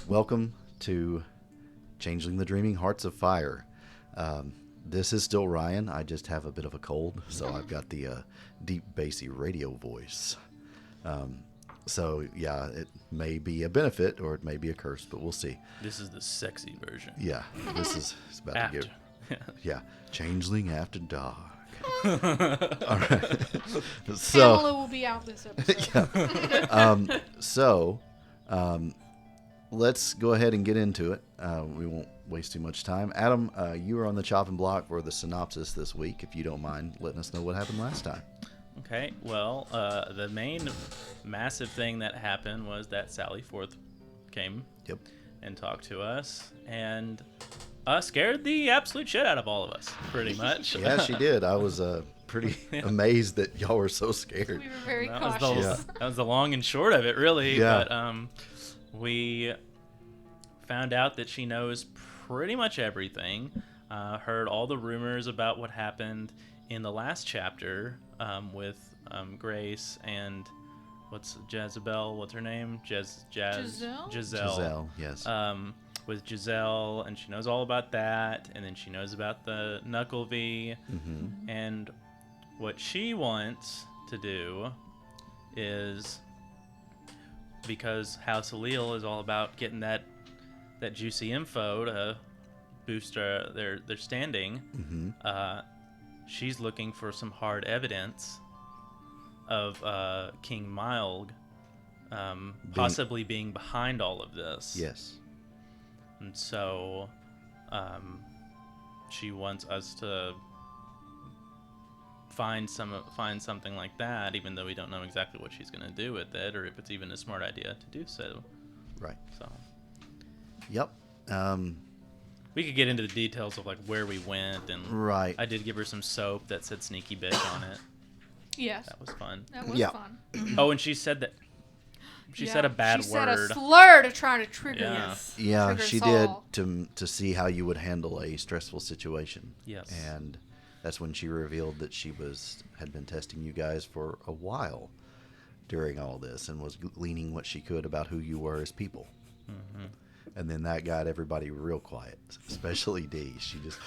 welcome to Changeling the Dreaming Hearts of Fire. This is still Ryan. I just have a bit of a cold, so I've got the deep, bassy radio voice. So, yeah, it may be a benefit or it may be a curse, but we'll see. This is the sexy version. Yeah, this is it's about After. to get... Yeah, Changeling After Dark. All right. So, Pamela will be out this episode. let's go ahead and get into it. We won't waste too much time. Adam, you were on the chopping block for the synopsis this week. If you don't mind letting us know what happened last time. Okay, well, the main massive thing that happened was that Sally Forth came and talked to us and scared the absolute shit out of all of us, pretty much. Yeah, she did. I was pretty amazed that y'all were so scared. We were very That cautious. was the long and short of it, really. Yeah. But we found out that she knows pretty much everything. Heard all the rumors about what happened in the last chapter with Grace and what's Jezebel? What's her name? Giselle? Giselle, yes. With Giselle, and she knows all about that, and then she knows about the Knuckle V, and what she wants to do is, because House Allele is all about getting that juicy info to boost their standing, she's looking for some hard evidence of King Milg possibly being behind all of this. Yes. And so she wants us to find something like that, even though we don't know exactly what she's going to do with it, or if it's even a smart idea to do so. Right. So. Yep. We could get into the details of like where we went, and Right. I did give her some soap that said "sneaky bitch" on it. Yes. That was fun. That was Yeah. fun. Oh, and she said that she said a bad she word. said a slur to try to trigger Yeah. us. Yeah, Trigger she us did all. to see how you would handle a stressful situation. Yes. And that's when she revealed that she had been testing you guys for a while during all this and was gleaning what she could about who you were as people. And then that got everybody real quiet, especially Dee. She just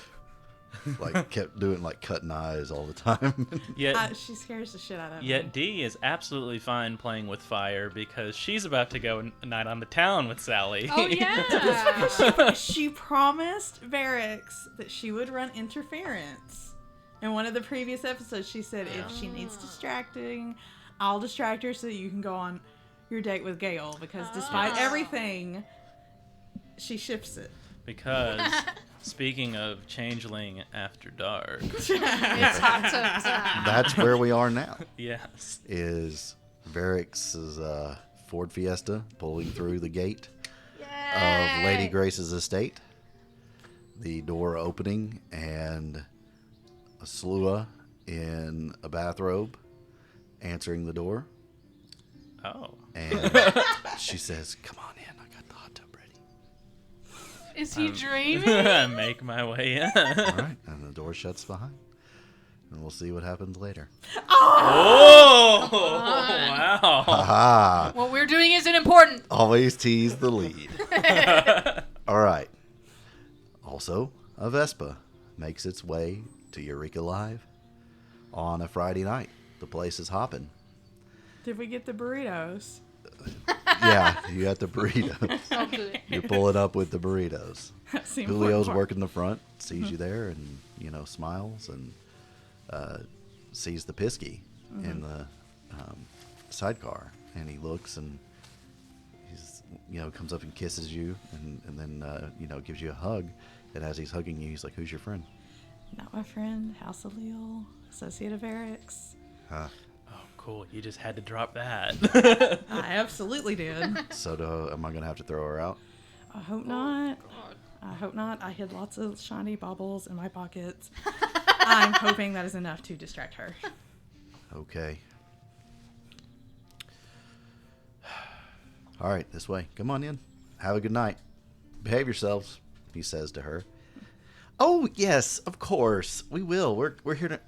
kept doing cutting eyes all the time. Yet, She scares the shit out of me. yet Dee is absolutely fine playing with fire because she's about to go a night on the town with Sally. Oh yeah. She promised Varix that she would run interference. In one of the previous episodes, she said if she needs distracting, I'll distract her so that you can go on your date with Gale. Because despite everything, she shifts it. Because, speaking of Changeling After Dark, It's hot tub time. That's where we are now. yes. Is Varix's Ford Fiesta pulling through the gate of Yay. Lady Grace's estate. The door opening and a Slua in a bathrobe answering the door. Oh. And she says, "Come on in. I got the hot tub ready." Is he dreaming? I make my way in. All right. And the door shuts behind. And we'll see what happens later. Oh! Wow. Aha! What we're doing isn't important. Always tease the lead. All right. Also, a Vespa makes its way to Eureka Live on a Friday night. The place is hopping. Did we get the burritos? Yeah, you got the burritos. Oh, good. You're pulling up with the burritos. That's the Julio's important part. working the front, sees you there, and smiles and sees the Pisky in the sidecar, and he looks and he's comes up and kisses you, and then gives you a hug. And as he's hugging you, he's like, "Who's your friend?" Not my friend, House Allele, associate of Varix. Huh. Oh, cool. You just had to drop that. I absolutely did. So am I gonna have to throw her out? I hope not. I hope not. I hid lots of shiny baubles in my pockets. I'm hoping that is enough to distract her. Okay. All right, this way. Come on in. Have a good night. Behave yourselves, he says to her. Oh, yes, of course. We will. We're here to...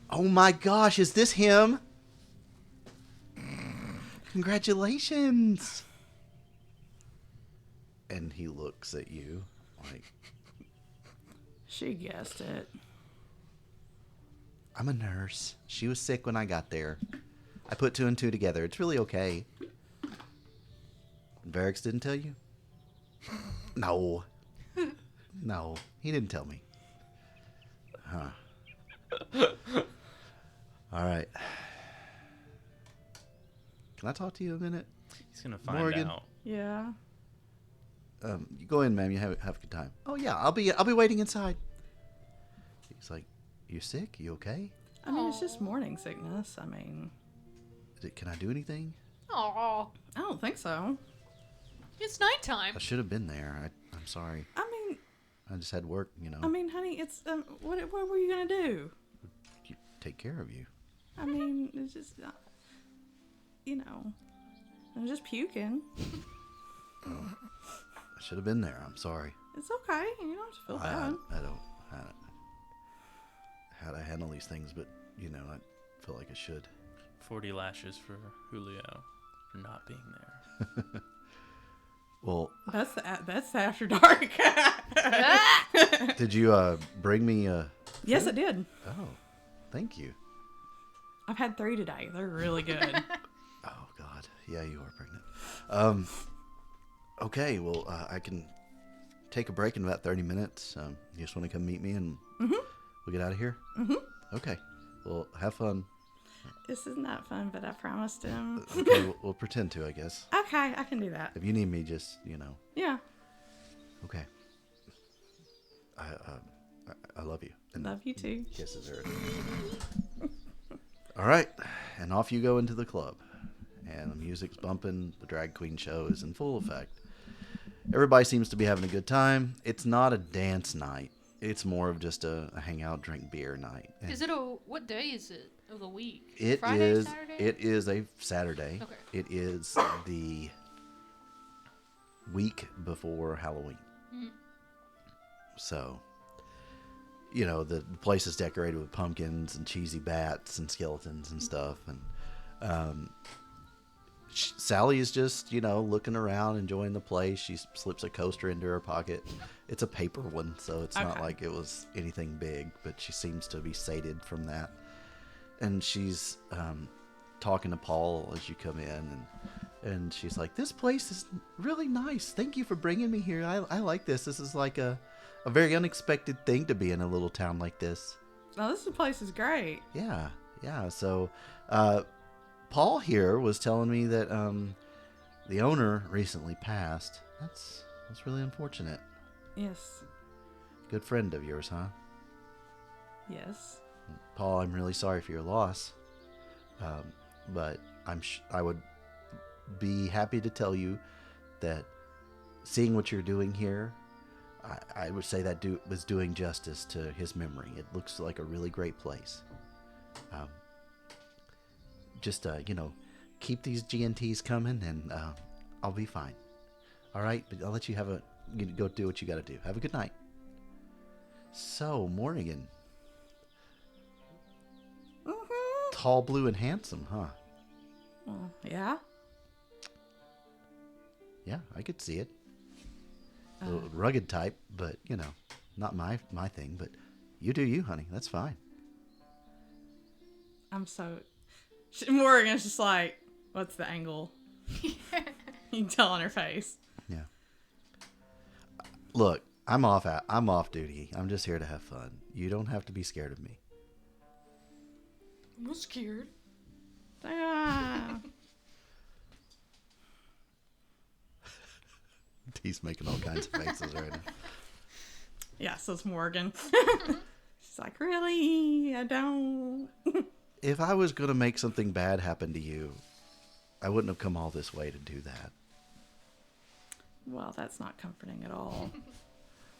Oh, my gosh. Is this him? Congratulations. And he looks at you like, She guessed it. I'm a nurse. She was sick when I got there. I put 2 and 2 together. It's really okay. Varix didn't tell you? No. No, he didn't tell me. Huh. All right. Can I talk to you a minute? He's gonna find Morgan. out. Yeah. You go in, ma'am. You have a good time. Oh yeah, I'll be waiting inside. He's like, you sick? You okay? I mean, it's just morning sickness. I mean, Can I do anything? Oh, I don't think so. it's nighttime. I should have been there. I'm sorry. I mean, I just had work, you know. honey, it's what were you gonna do? Take care of you. I mean, it's just, I'm just puking. I should have been there. I'm sorry. It's okay. You don't have to feel bad. I don't how to handle these things, but I feel like I should. 40 lashes for Julio for not being there. Well, That's after dark. did you bring me Yes, I did. Oh, thank you. I've had 3 today. They're really good. Oh God, yeah, you are pregnant. Okay, well, I can take a break in about 30 minutes. You just want to come meet me and we'll get out of here? Mm-hmm. Okay, well, have fun. This is not fun, but I promised him. Okay, we'll pretend to, I guess. Okay, I can do that. If you need me, just, Yeah. Okay. I love you. And Love you too. kisses are. All right, and off you go into the club. And the music's bumping. The drag queen show is in full effect. Everybody seems to be having a good time. It's not a dance night. It's more of just a hangout, drink beer night. And Is it what day is it of the week? It Friday, is. Saturday? It is a Saturday. Okay. It is the week before Halloween. So, the place is decorated with pumpkins and cheesy bats and skeletons and stuff. And Sally is just, looking around, enjoying the place. She slips a coaster into her pocket. It's a paper one, so it's not like it was anything big, but she seems to be sated from that. And she's talking to Paul as you come in, and she's like, "This place is really nice. Thank you for bringing me here. I like this. This is like a very unexpected thing to be in a little town like this." Oh, this place is great. Yeah. So, Paul here was telling me that the owner recently passed. That's really unfortunate. Yes. Good friend of yours, huh? Yes. Paul, I'm really sorry for your loss. But I would be happy to tell you that seeing what you're doing here, I would say that was doing justice to his memory. It looks like a really great place. Just keep these G&Ts coming, and I'll be fine. All right, but I'll let you go do what you got to do. Have a good night. So, Morrigan. Tall, blue, and handsome, huh? Well, yeah. Yeah, I could see it. A little rugged type, but not my thing. But you do you, honey. That's fine. I'm so. Morgan's just like, what's the angle? You can tell on her face. Yeah. Look, I'm off duty. I'm just here to have fun. You don't have to be scared of me. I'm scared. Ah. He's making all kinds of faces right now. Yeah, so it's Morgan. She's like, really? I don't. If I was going to make something bad happen to you, I wouldn't have come all this way to do that. Well, that's not comforting at all.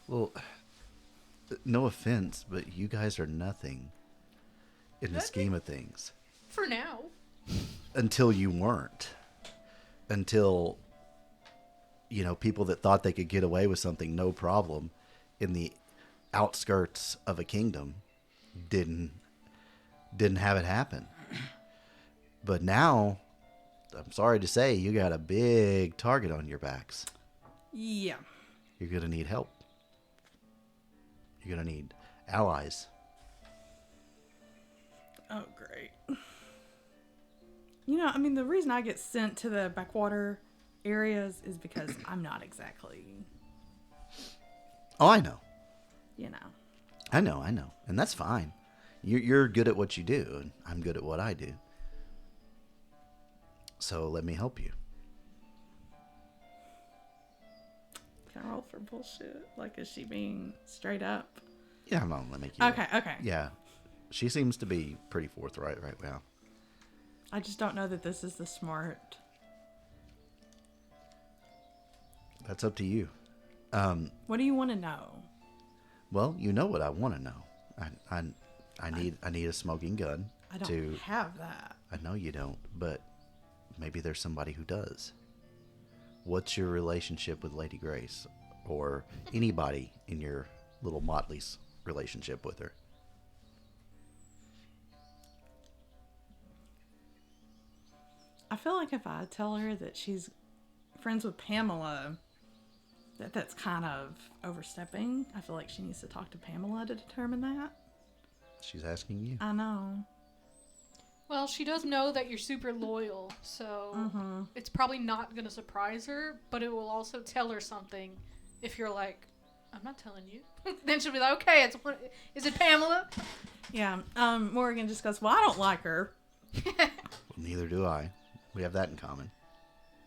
Well, no offense, but you guys are nothing in the scheme of things. For now. Until you weren't. Until, people that thought they could get away with something no problem in the outskirts of a kingdom didn't have it happen. But now, I'm sorry to say, you got a big target on your backs. Yeah. You're going to need help. You're going to need allies. Oh, great. You know, I mean, the reason I get sent to the backwater areas is because I'm not exactly, Oh, I know. you know. I know. And that's fine. You're good at what you do, and I'm good at what I do. So let me help you. Can I roll for bullshit? Like, is she being straight up? Yeah, I'm on. Let me make you. Okay. Yeah. She seems to be pretty forthright right now. I just don't know that this is the smart. That's up to you. What do you want to know? Well, you know what I want to know. I need a smoking gun. I don't have that. I know you don't, but maybe there's somebody who does. What's your relationship with Lady Grace, or anybody in your little motley's relationship with her? I feel like if I tell her that she's friends with Pamela, that's kind of overstepping. I feel like she needs to talk to Pamela to determine that. She's asking you. I know. Well, she does know that you're super loyal, so it's probably not going to surprise her, but it will also tell her something if you're like, I'm not telling you. Then she'll be like, okay, is it Pamela? Yeah. Morgan just goes, well, I don't like her. Well, neither do I. We have that in common.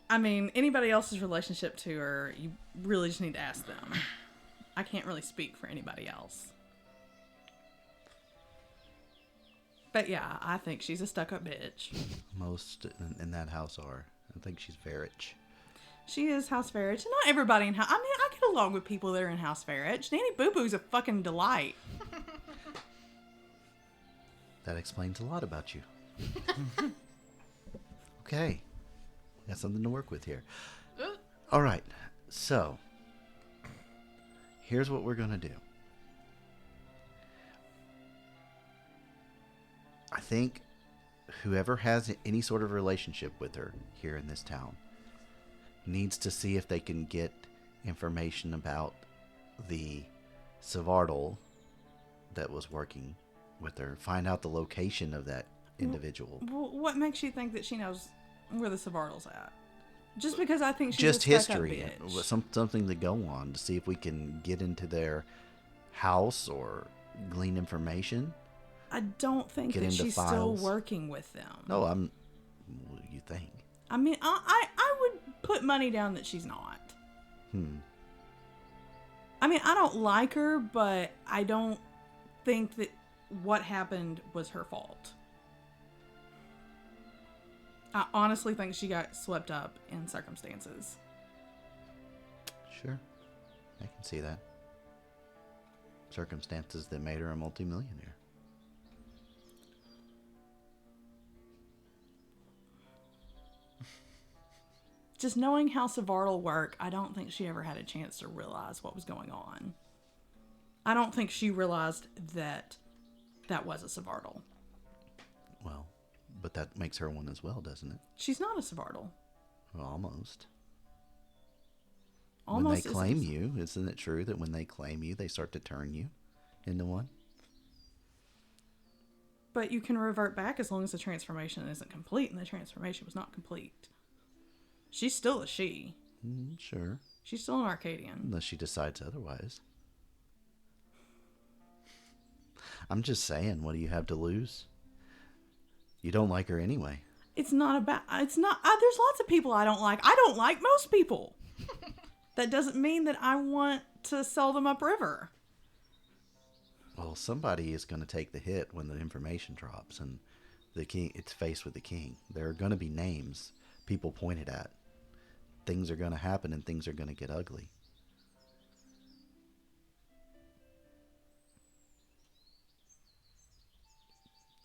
I mean, anybody else's relationship to her, you really just need to ask them. I can't really speak for anybody else. But yeah, I think she's a stuck-up bitch. Most in that house are. I think she's very rich. She is House Farage. Not everybody in House... I mean, I get along with people that are in House Farage. Nanny Boo Boo's a fucking delight. That explains a lot about you. Okay. We got something to work with here. All right. So, here's what we're going to do. I think whoever has any sort of relationship with her here in this town needs to see if they can get information about the Savardal that was working with her. Find out the location of that individual. What makes you think that she knows where the Savardal's at? Just because I think she's Just a stuck-up history, bitch. something to go on to see if we can get into their house or glean information. I don't think Get that into she's still files. working with them. No, what do you think? I mean, I would put money down that she's not. I mean, I don't like her, but I don't think that what happened was her fault. I honestly think she got swept up in circumstances. Sure. I can see that. Circumstances that made her a multimillionaire. Just knowing how Savardal work, I don't think she ever had a chance to realize what was going on. I don't think she realized that that was a Savardal. Well, but that makes her one as well, doesn't it? She's not a Savardal. Well, almost. Almost When they claim you, isn't it true that when they claim you, they start to turn you into one? But you can revert back as long as the transformation isn't complete, and the transformation was not complete. She's still a she. Sure. She's still an Arcadian. Unless she decides otherwise. I'm just saying, what do you have to lose? You don't like her anyway. There's lots of people I don't like. I don't like most people. That doesn't mean that I want to sell them upriver. Well, somebody is going to take the hit when the information drops and the king, it's faced with the king. There are going to be names people pointed at. Things are going to happen and things are going to get ugly.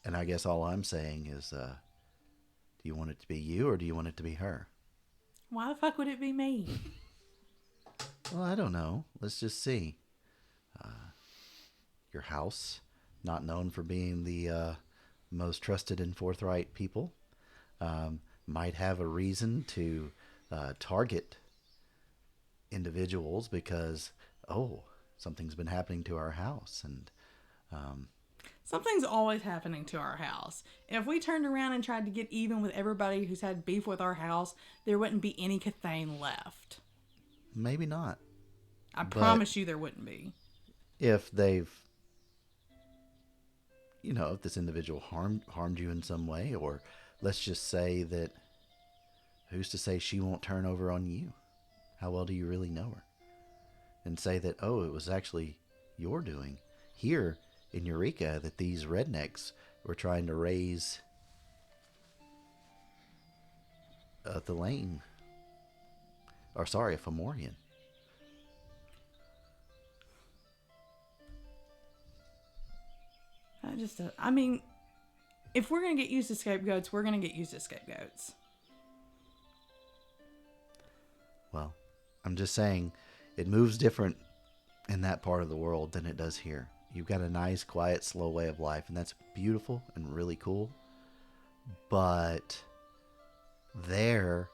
And I guess all I'm saying is, do you want it to be you or do you want it to be her? Why the fuck would it be me? Well, I don't know. Let's just see. Your house, not known for being the most trusted and forthright people, might have a reason to target individuals because, oh, something's been happening to our house. And Something's always happening to our house. If we turned around and tried to get even with everybody who's had beef with our house, there wouldn't be any Cathane left. maybe not. I promise you there wouldn't be. If they've, if this individual harmed you in some way, or let's just say that, who's to say she won't turn over on you? How well do you really know her? And say that, oh, it was actually your doing here in Eureka that these rednecks were trying to raise a Thelane. Or sorry, a Fomorian. I mean, if we're going to get used as scapegoats, we're going to get used as scapegoats. Well, I'm just saying it moves different in that part of the world than it does here. You've got a nice, quiet, slow way of life, and that's beautiful and really cool. But there,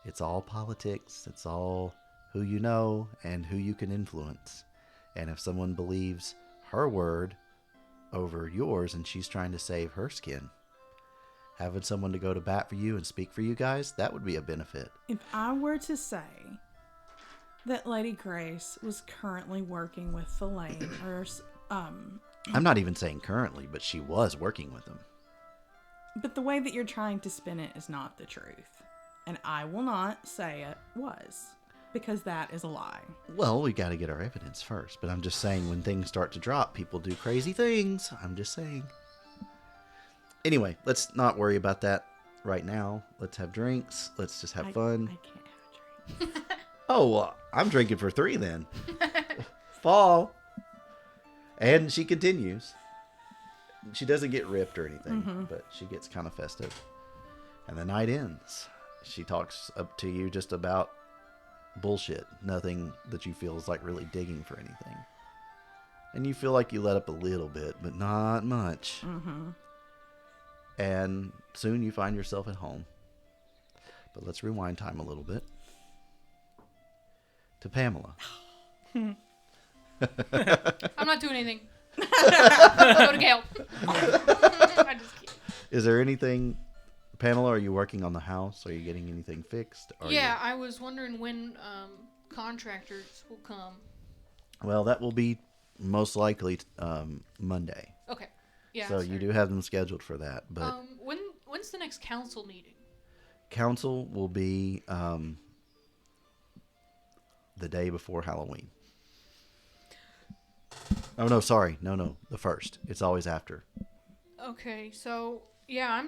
it's all politics. It's all who you know and who you can influence. And if someone believes her word over yours and she's trying to save her skin, having someone to go to bat for you and speak for you guys, that would be a benefit. If I were to say that Lady Grace was currently working with Thelane, or I'm not even saying currently, but she was working with them. but the way that you're trying to spin it is not the truth. And I will not say it was, because that is a lie. Well, we got to get our evidence first. But I'm just saying, when things start to drop, people do crazy things. I'm just saying. Anyway, let's not worry about that right now. Let's have drinks. Let's just have fun. I can't have a drink. Oh, well, I'm drinking for 3 then. Fall. And she continues. She doesn't get ripped or anything, but she gets kind of festive. And the night ends. She talks up to you just about bullshit. Nothing that you feel is like really digging for anything. And you feel like you let up a little bit, but not much. And soon you find yourself at home. But let's rewind time a little bit to Pamela. I'm not doing anything. I'll go to Gail. I just kidding. Is there anything, Pamela, are you working on the house? Are you getting anything fixed? Yeah, I was wondering when contractors will come. Well, that will be most likely Monday. Okay. Yeah. So you do have them scheduled for that. But when's the next council meeting? council will be the day before Halloween. Oh, no, sorry. No, the first. It's always after. Okay, so, yeah,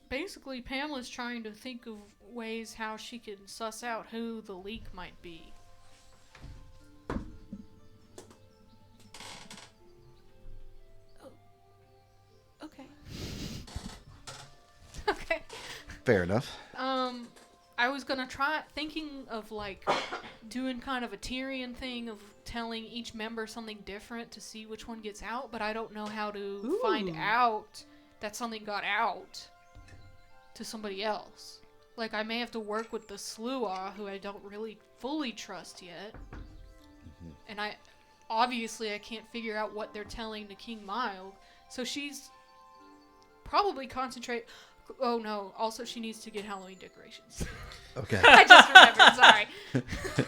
basically, Pamela's trying to think of ways how she can suss out who the leak might be. Oh. Okay. Okay. Fair enough. I was gonna try thinking of, like, doing kind of a Tyrion thing of telling each member something different to see which one gets out, but I don't know how to find out that something got out to somebody else. Like, I may have to work with the Sluagh, who I don't really fully trust yet. And I can't figure out what they're telling to King Mild. So she's probably concentrate. Oh no, also she needs to get Halloween decorations. Okay. I just remembered, sorry.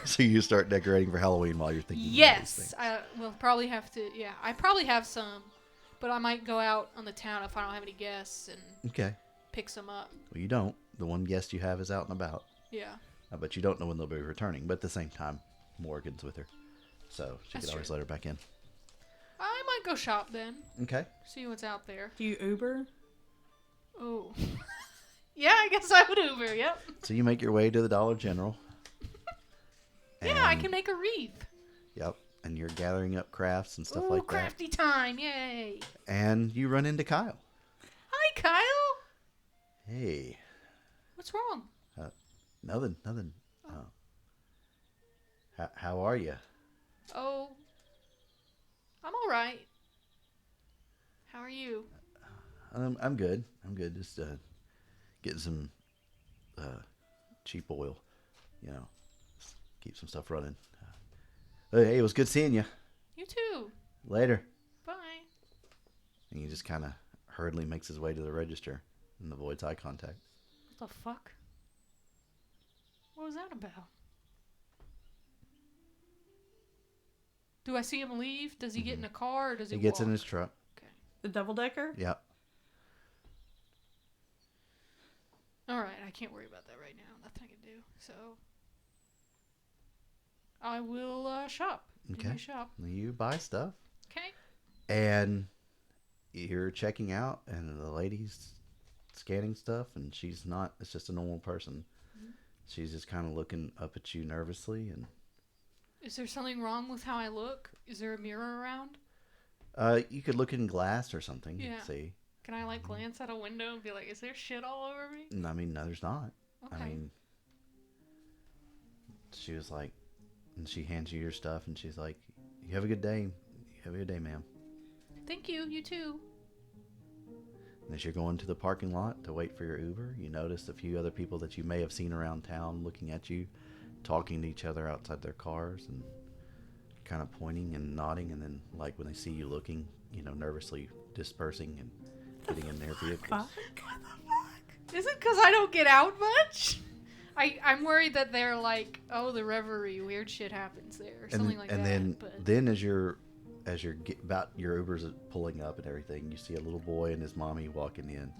So you start decorating for Halloween while you're thinking Yes, of these things. I will probably have to, yeah. I probably have some, but I might go out on the town if I don't have any guests and Okay. pick some up. Well, you don't. The one guest you have is out and about. Yeah. But you don't know when they'll be returning. But at the same time, Morgan's with her. So she That's could always true. let her back in. I might go shop then. Okay. See what's out there. Do you Uber? Oh. Yeah, I guess I would Uber, yep. So you make your way to the Dollar General. Yeah, I and- can make a wreath. Yep. And you're gathering up crafts and stuff Ooh, like that. crafty time, yay. And you run into Kyle. Hi, Kyle. Hey. What's wrong? Nothing. How are you? Oh, I'm all right. How are you? I'm good. Just getting some cheap oil, just keep some stuff running. Hey, it was good seeing you. You too. Later. Bye. And he just kind of hurriedly makes his way to the register and avoids eye contact. What the fuck? What was that about? Do I see him leave? Does he get in a car or does he He gets in walk? his truck. Okay. The double-decker? Yep. All right, I can't worry about that right now. Nothing I can do. So I will shop. Okay. Do shop. You buy stuff. Okay. And you're checking out, and the lady's scanning stuff, and she's not. It's just a normal person. Mm-hmm. She's just kind of looking up at you nervously, and Is there something wrong with how I look? Is there a mirror around? you could look in glass or something. Yeah. And see. Can I like glance out a window and be like, "Is there shit all over me?" I mean, no, there's not. Okay. I mean, she was like, and she hands you your stuff, and she's like, "You have a good day. You have a good day, ma'am." Thank you. You too. And as you're going to the parking lot to wait for your Uber, you notice a few other people that you may have seen around town looking at you, talking to each other outside their cars and kind of pointing and nodding. And then, like, when they see you looking, nervously dispersing and getting in their vehicles. Fuck. What the fuck? Is it because I don't get out much? I'm worried that they're like, oh, the Reverie, weird shit happens there, or something like that. And but then as you're about your Uber's pulling up and everything, you see a little boy and his mommy walking in,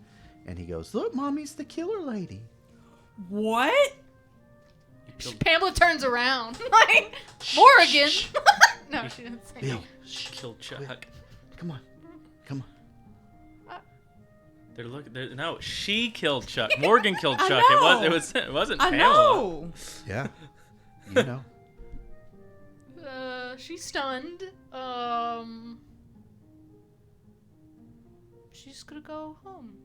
and he goes, "Look, mommy's the killer lady." What? Pamela turns around like Morrigan. No, she didn't say no. She killed Chuck. Come on. No, she killed Chuck. Morgan killed I Chuck. know. It wasn't I Pamela. know. Yeah. She's stunned. She's gonna go home.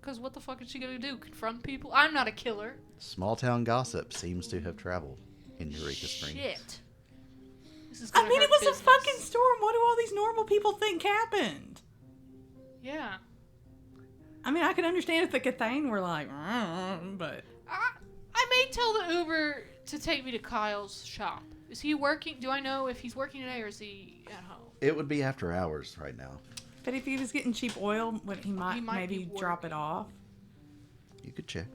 Cause what the fuck is she gonna do? Confront people? I'm not a killer. Small town gossip seems to have traveled in Eureka Springs. Shit. This is I gonna mean, it hurt was business. a fucking storm. What do all these normal people think happened? Yeah. I mean, I could understand if the Cathane were like, but... I may tell the Uber to take me to Kyle's shop. Is he working? Do I know if he's working today or is he at home? It would be after hours right now. But if he was getting cheap oil, he might maybe be drop it off. You could check.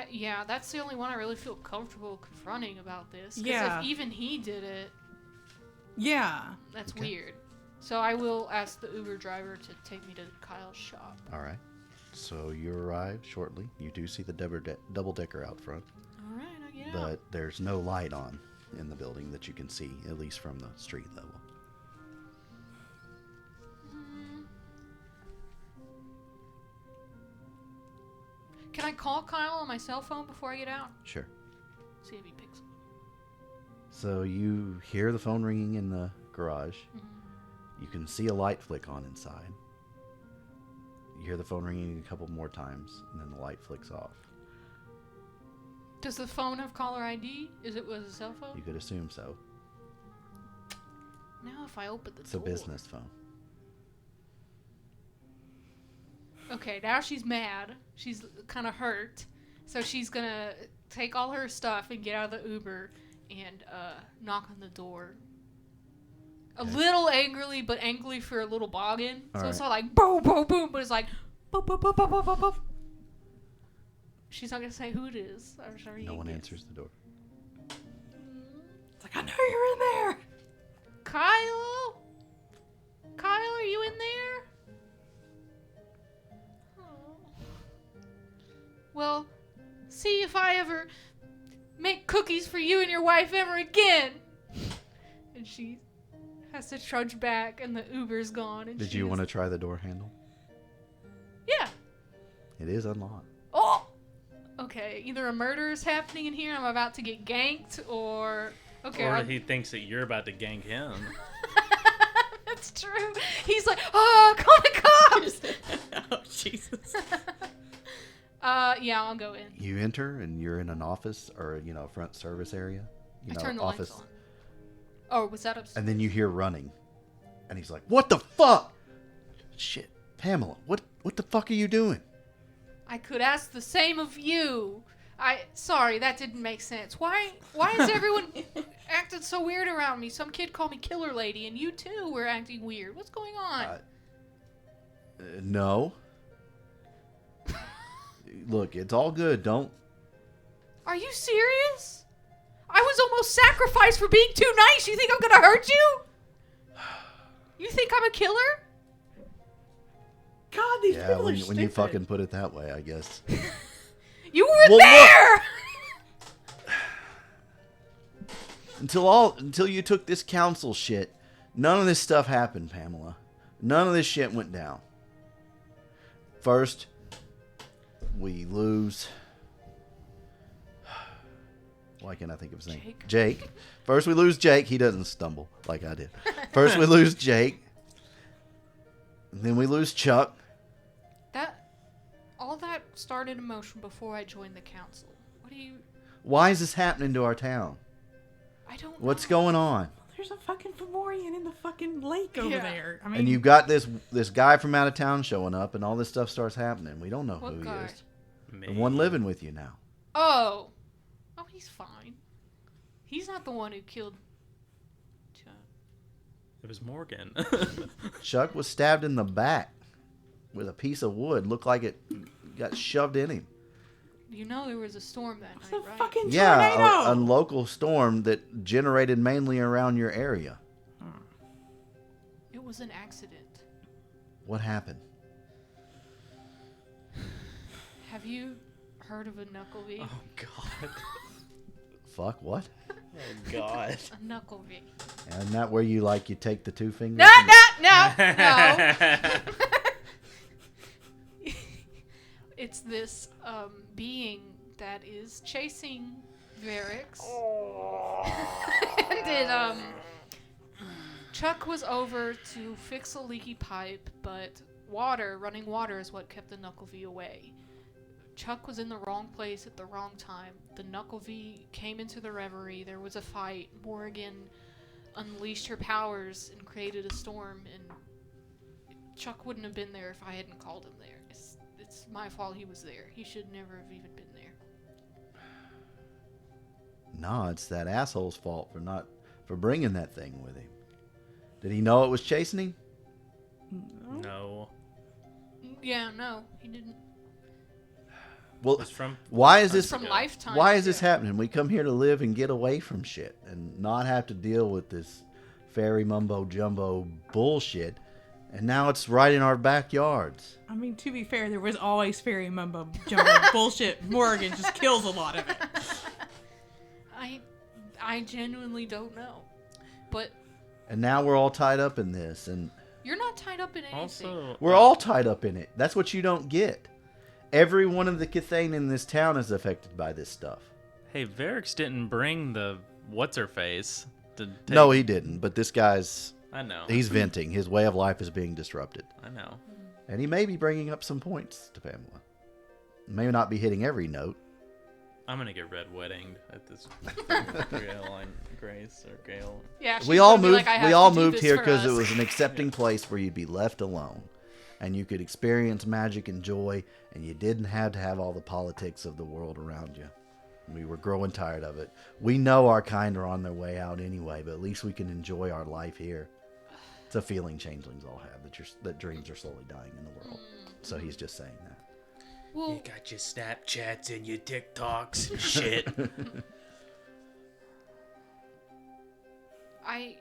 Yeah, that's the only one I really feel comfortable confronting about this. 'Cause Yeah. if even he did it, Yeah. that's Okay. weird. So I will ask the Uber driver to take me to Kyle's shop. All right. So you arrive shortly. You do see the double-decker out front, All right, I get out. but there's no light on in the building that you can see, at least from the street level. Can I call Kyle on my cell phone before I get out? Sure. See if he picks up. So you hear the phone ringing in the garage. Mm-hmm. You can see a light flick on inside. You hear the phone ringing a couple more times, and then the light flicks off. Does the phone have caller ID? Was it a cell phone? You could assume so. Now if I open the It's door. a business phone. Okay, now she's mad. She's kind of hurt. So she's going to take all her stuff and get out of the Uber and knock on the door. A little angrily, but angrily for a little boggin. So it's not like boom, boom, boom, but it's like boom, boom, boom, boom, boom, boom, boom. She's not going to say who it is. I'm sure No one answers the door. It's like, I know you're in there. Kyle? Kyle, are you in there? Oh. Well, see if I ever make cookies for you and your wife ever again. And she has to trudge back, and the Uber's gone. And Did you want to try the door handle? Yeah. It is unlocked. Oh! Okay, either a murder is happening in here, I'm about to get ganked, or... Okay, Or he thinks that you're about to gank him. That's true. He's like, oh, call the cops! Oh, Jesus. Yeah, I'll go in. You enter, and you're in an office or, a front service area. I turn the office. lights on. Oh, was that upstairs? And then you hear running. And he's like, "What the fuck?" Shit. Pamela, what the fuck are you doing? I could ask the same of you. Sorry, that didn't make sense. Why is everyone acting acted so weird around me. Some kid called me Killer Lady, and you too were acting weird. What's going on? No. Look, it's all good. Don't. Are you serious? I was almost sacrificed for being too nice. You think I'm gonna hurt you? You think I'm a killer? God, these Yeah, people are when stupid. you fucking put it that way, I guess. You were Well, there! Until you took this council shit, none of this stuff happened, Pamela. None of this shit went down. First, we lose. Why can't I think of his name? Jake. First, we lose Jake. He doesn't stumble like I did. First, we lose Jake. Then we lose Chuck. All that started in motion before I joined the council. What do you... Why is this happening to our town? I don't know. What's going on? There's a fucking Fomorian in the fucking lake over there. I mean, And you've got this guy from out of town showing up, and all this stuff starts happening. We don't know What who guy? he is. Me. The one living with you now. Oh, he's fine. He's not the one who killed Chuck. It was Morgan. Chuck was stabbed in the back with a piece of wood. Looked like it got shoved in him. You know there was a storm that it's night, a right? fucking Yeah, tornado. a local storm that generated mainly around your area. It was an accident. What happened? Have you heard of a knuckle V? Oh God. Fuck, what? Oh God. A knuckle V. Isn't that where you take the two fingers? No. It's this being that is chasing Varix. And Chuck was over to fix a leaky pipe, but running water is what kept the Knuckle V away. Chuck was in the wrong place at the wrong time. The Knuckle V came into the reverie. There was a fight. Morgan unleashed her powers and created a storm, and Chuck wouldn't have been there if I hadn't called him there. It's my fault he was there. He should never have even been there. No, it's that asshole's fault for bringing that thing with him. Did he know it was chasing him? No. Yeah, no, he didn't. Well, It's from why is this From Lifetime. Why is this happening? We come here to live and get away from shit and not have to deal with this fairy mumbo jumbo bullshit. And now it's right in our backyards. I mean, to be fair, there was always fairy mumbo jumbo bullshit. Morgan just kills a lot of it. I genuinely don't know. But And now we're all tied up in this, and you're not tied up in anything. also we're all tied up in it. That's what you don't get. Every one of the Cathane in this town is affected by this stuff. Hey, Varix didn't bring the what's her face to take... No, he didn't. But this guy's I know. he's venting. His way of life is being disrupted, I know. and he may be bringing up some points to Pamela. May not be hitting every note. I'm gonna get red weddinged at this Gail and Grace or Gail. Yeah, she's We all gonna be moved. like, "I have We to all do moved this here for because it us." was an accepting place where you'd be left alone, and you could experience magic and joy, and you didn't have to have all the politics of the world around you. We were growing tired of it. We know our kind are on their way out anyway, but at least we can enjoy our life here. It's a feeling changelings all have that dreams are slowly dying in the world. So he's just saying that. Well, You got your Snapchats and your TikToks and shit. I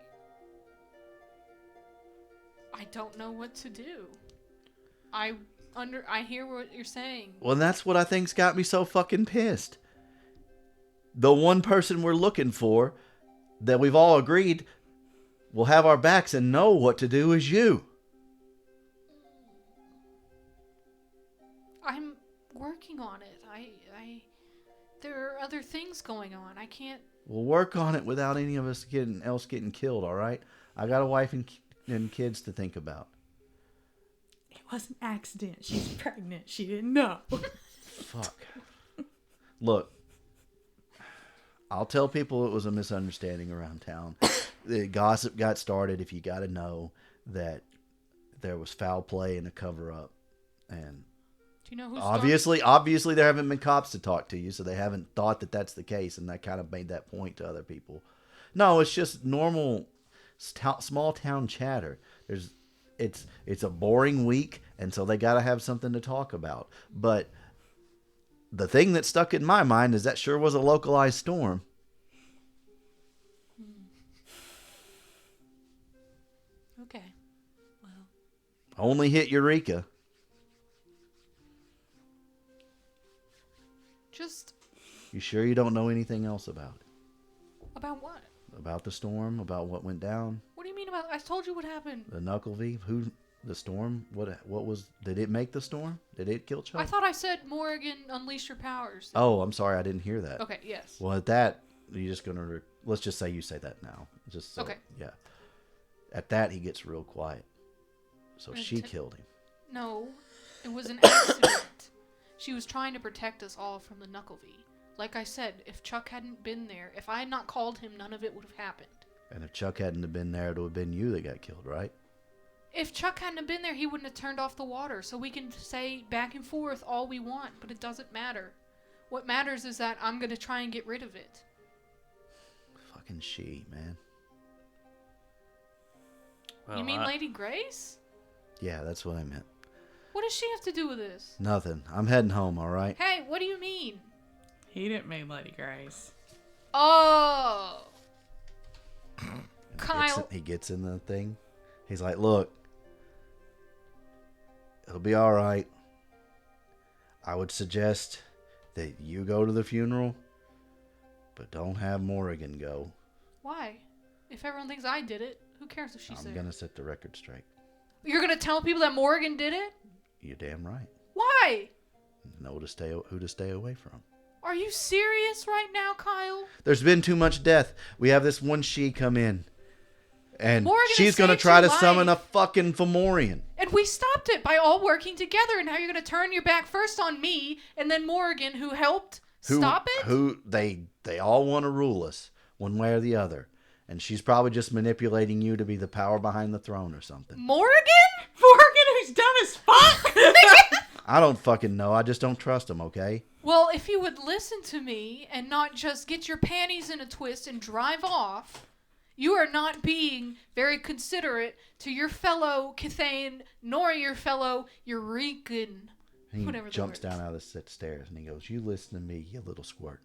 don't know what to do. I hear what you're saying. Well, that's what I think's got me so fucking pissed. The one person we're looking for, that we've all agreed will have our backs and know what to do, is you. I'm working on it. There are other things going on. I can't. We'll work on it without any of us getting killed, all right? I got a wife and kids to think about. It was an accident. She's pregnant. She didn't know. Fuck. Look, I'll tell people it was a misunderstanding around town. The gossip got started, if you got to know, that there was foul play and a cover-up. And Do you know who's obviously there haven't been cops to talk to you, so they haven't thought that that's the case, and that kind of made that point to other people. No, it's just normal small town chatter. It's a boring week, and so they got to have something to talk about. But the thing that stuck in my mind is that sure was a localized storm. Okay. Well. Only hit Eureka. Just. You sure you don't know anything else about it? About what? About the storm? About what went down? What do you mean about? I told you what happened. The Knucklevy? Who? The storm? What was? Did it make the storm? Did it kill Chuck? I thought I said Morrigan unleashed your powers. Oh, I'm sorry, I didn't hear that. Okay. Yes. Well, at that, you're just gonna. Let's just say you say that now. Just so, Okay. Yeah. At that, he gets real quiet. So she killed him. No, it was an accident. She was trying to protect us all from the Knucklevy. Like I said, if Chuck hadn't been there, if I had not called him, none of it would have happened. And if Chuck hadn't have been there, it would have been you that got killed, right? If Chuck hadn't have been there, he wouldn't have turned off the water. So we can say back and forth all we want, but it doesn't matter. What matters is that I'm going to try and get rid of it. Fucking she, man. Well, You mean Lady Grace? Yeah, that's what I meant. What does she have to do with this? Nothing. I'm heading home, all right? Hey, what do you mean? He didn't mean Lady Grace. Oh. And Kyle. he gets in the thing. He's like, look, it'll be all right. I would suggest that you go to the funeral, but don't have Morrigan go. Why? If everyone thinks I did it, who cares if she's I'm there? going to set the record straight. You're going to tell people that Morrigan did it? You're damn right. Why? Know who to stay away from. Are you serious right now, Kyle? There's been too much death. We have this one she come in. And Morrigan she's has going to saved try to your summon a life. fucking Fomorian. And we stopped it by all working together, and now you're going to turn your back first on me, and then Morrigan, who helped stop it? They all want to rule us, one way or the other. And she's probably just manipulating you to be the power behind the throne or something. Morrigan? Morgan, who's dumb as fuck. I don't fucking know. I just don't trust him, okay? Well, if you would listen to me and not just get your panties in a twist and drive off, you are not being very considerate to your fellow Cathane nor your fellow Eurekan. And he Whatever the jumps word down out of the stairs and he goes, you listen to me, you little squirt.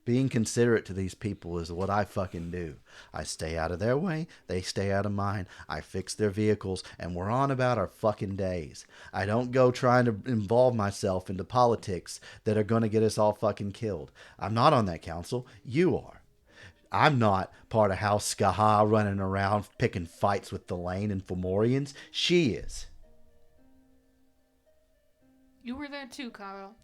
Being considerate to these people is what I fucking do. I stay out of their way, they stay out of mine. I fix their vehicles, and we're on about our fucking days. I don't go trying to involve myself into politics that are going to get us all fucking killed. I'm not on that council. You are. I'm not part of House Skaha running around picking fights with Delane and Fomorians. She is. You were there too, Kyle.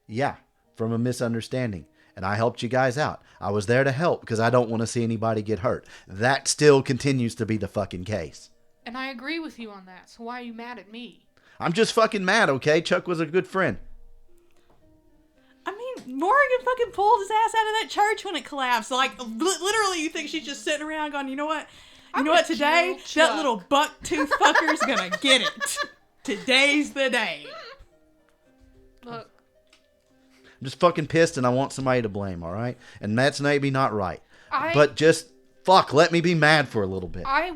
Yeah, from a misunderstanding. And I helped you guys out. I was there to help because I don't want to see anybody get hurt. That still continues to be the fucking case. And I agree with you on that, so why are you mad at me? I'm just fucking mad, okay? Chuck was a good friend. I mean, Morgan fucking pulled his ass out of that church when it collapsed. Like, literally, you think she's just sitting around going, you know what? You know what? Today, that little buck-tooth fucker's gonna get it. Today's the day. Look. I'm just fucking pissed and I want somebody to blame, all right? And that's maybe not right. But just, fuck, let me be mad for a little bit. I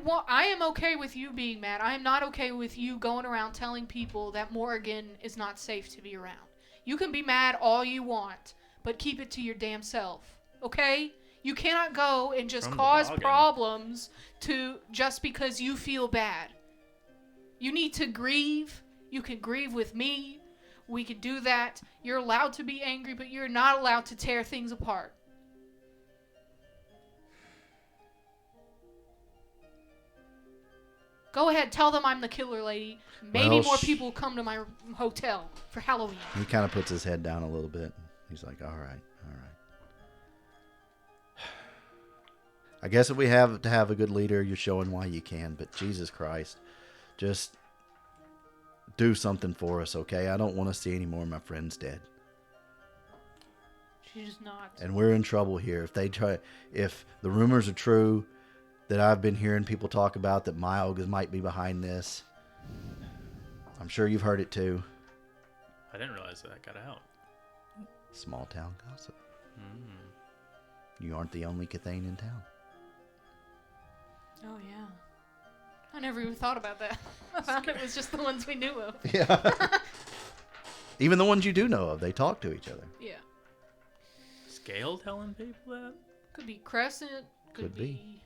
am okay with you being mad. I am not okay with you going around telling people that Morgan is not safe to be around. You can be mad all you want, but keep it to your damn self, okay? You cannot go and just cause problems just because you feel bad. You need to grieve. You can grieve with me. We can do that. You're allowed to be angry, but you're not allowed to tear things apart. Go ahead, tell them I'm the killer lady. Maybe more people come to my hotel for Halloween. He kind of puts his head down a little bit. He's like, all right. I guess if we have to have a good leader, you're showing why you can. But Jesus Christ, just do something for us, okay? I don't want to see any more of my friends dead. She's not. And we're in trouble here. If the rumors are true that I've been hearing people talk about that Myog might be behind this, I'm sure you've heard it too. I didn't realize that got out. Small town gossip. You aren't the only Cathane in town. Oh, yeah. I never even thought about that. I thought it was just the ones we knew of. Yeah. Even the ones you do know of, they talk to each other. Yeah. Scale telling people that? Could be Crescent. Could be. be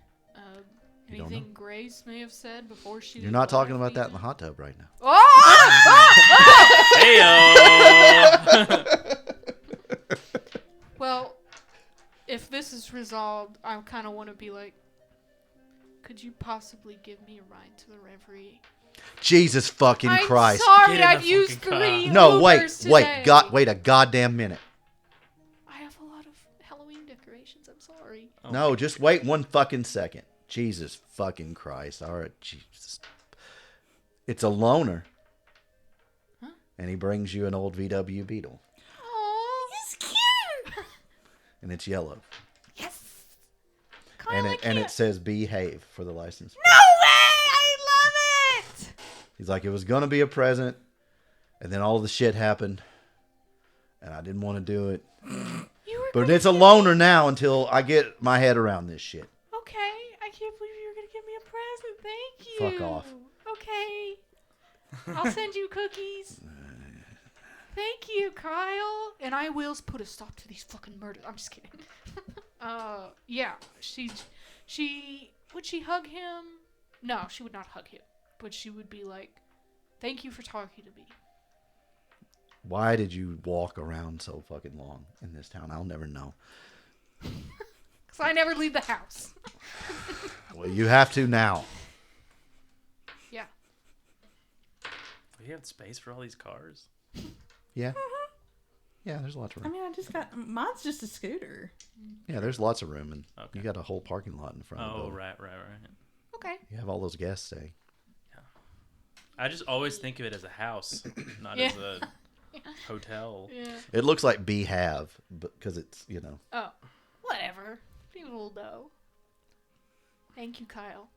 You don't anything know. Grace may have said before she. You're not talking left about that in even. the hot tub right now. Heyo! Well, if this is resolved, I kind of want to be like, could you possibly give me a ride to the Reverie? Jesus fucking I'm Christ. sorry, Get in I've the used fucking car. 3 No, Ubers today. wait a goddamn minute. I have a lot of Halloween decorations. I'm sorry. Oh No, my just wait one fucking second. Jesus fucking Christ. All right, Jesus. It's a loner. Huh? And he brings you an old VW Beetle. Oh, he's cute. And it's yellow. Yes. And Kyle, I it can't- says behave for the license. No way! I love it. He's like, it was going to be a present. And then all the shit happened. And I didn't want to do it. You were But gonna it's a give loner now until I get my head around this shit. Okay, I can't believe you were gonna give me a present. Thank you. Fuck off. Okay. I'll send you cookies. Thank you, Kyle. And I will put a stop to these fucking murders. I'm just kidding. Yeah. She would she hug him? No, she would not hug him. But she would be like, "Thank you for talking to me." Why did you walk around so fucking long in this town? I'll never know. Because I never leave the house. Well, you have to now. Yeah. We have space for all these cars. Yeah. Yeah, there's lots of I room. mean, I just got mine's just a scooter. Yeah, there's lots of room. And Okay. you got a whole parking lot in front of the Oh, building. right. Okay. You have all those guests stay. I just always think of it as a house, not Yeah. as a hotel. Yeah. It looks like behave, because it's, you know. Oh, whatever. People will know. Thank you, Kyle.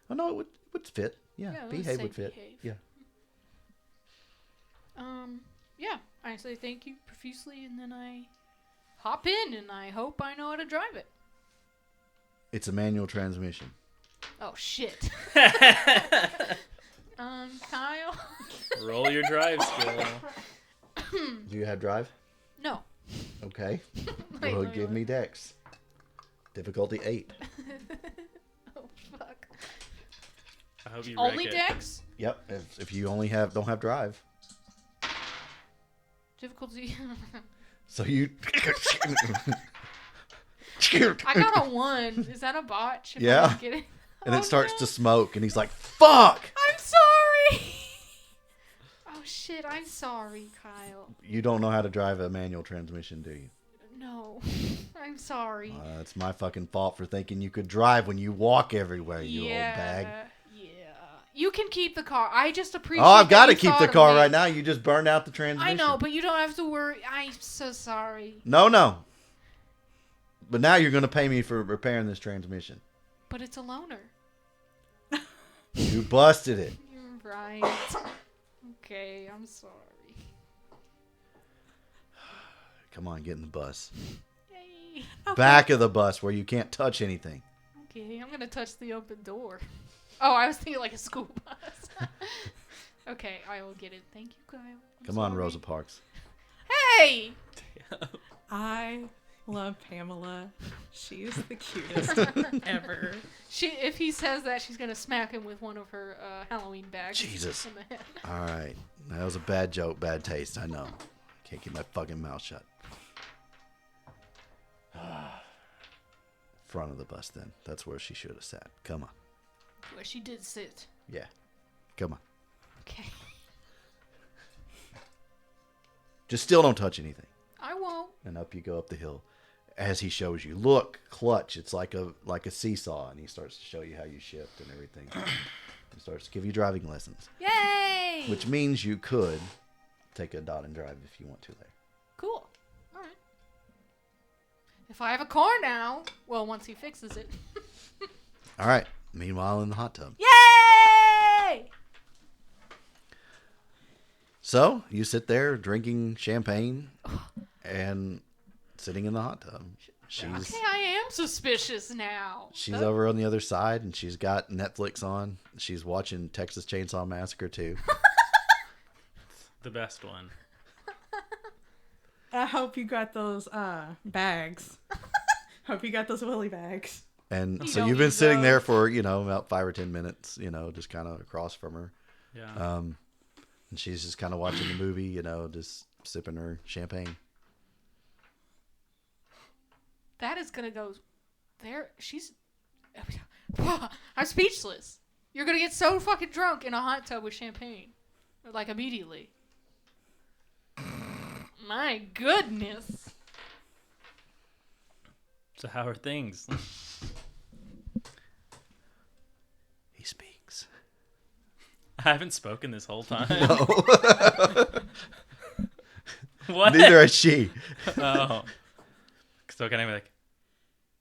Oh, no, it would fit. Yeah, Yeah, it would behave say would fit. behave. Yeah. Yeah. I say thank you profusely, and then I hop in, and I hope I know how to drive it. It's a manual transmission. Oh shit. Kyle. Roll your drive skill. Do you have drive? No. Okay. Wait, Well, wait, give wait. me Dex. Difficulty 8. Oh fuck. I hope you Only wreck it. Dex. Yep. If you only don't have drive. Difficulty. So you. I got a 1. Is that a botch? If I Yeah. don't get it? And Oh, it starts no. to smoke, and he's like, fuck! I'm sorry. Oh shit, I'm sorry, Kyle. You don't know how to drive a manual transmission, do you? No, I'm sorry. It's my fucking fault for thinking you could drive when you walk everywhere, you old bag. Yeah. You can keep the car. I just appreciate. Oh, I've got to keep the car right now. You just burned out the transmission. I know, but you don't have to worry. I'm so sorry. No. But now you're going to pay me for repairing this transmission. But it's a loaner. You busted it. You're right. Okay, I'm sorry. Come on, get in the bus. Yay. Back of the bus where you can't touch anything. Okay, I'm gonna touch the open door. Oh, I was thinking like a school bus. Okay, I will get it. Thank you, Kyle. I'm Come on, sorry. Rosa Parks. Hey! I love Pamela. She is the cutest ever. If he says that, she's gonna smack him with one of her Halloween bags. Jesus. In the head. All right. That was a bad joke, bad taste. I know. Can't keep my fucking mouth shut. Front of the bus, then. That's where she should have sat. Come on. Where she did sit. Yeah. Come on. Okay. Just still don't touch anything. I won't. And up you go up the hill. As he shows you, look, clutch. It's like a seesaw, and he starts to show you how you shift and everything. He starts to give you driving lessons, Yay! which means you could take a dot and drive if you want to later. Cool. All right. If I have a car now, well, once he fixes it. All right. Meanwhile, in the hot tub. Yay! So you sit there drinking champagne and sitting in the hot tub. Okay, I am suspicious now. She's over on the other side, and she's got Netflix on. She's watching Texas Chainsaw Massacre 2. The best one. I hope you got those bags. Hope you got those willy bags. And You so don't you've been use sitting there those. for, about 5 or 10 minutes, just kind of across from her. Yeah. And she's just kind of watching the movie, just sipping her champagne. That is gonna go there. I'm speechless. You're gonna get so fucking drunk in a hot tub with champagne, like immediately. My goodness. So how are things? He speaks. I haven't spoken this whole time. No, What? neither has she. Oh. So can I be like,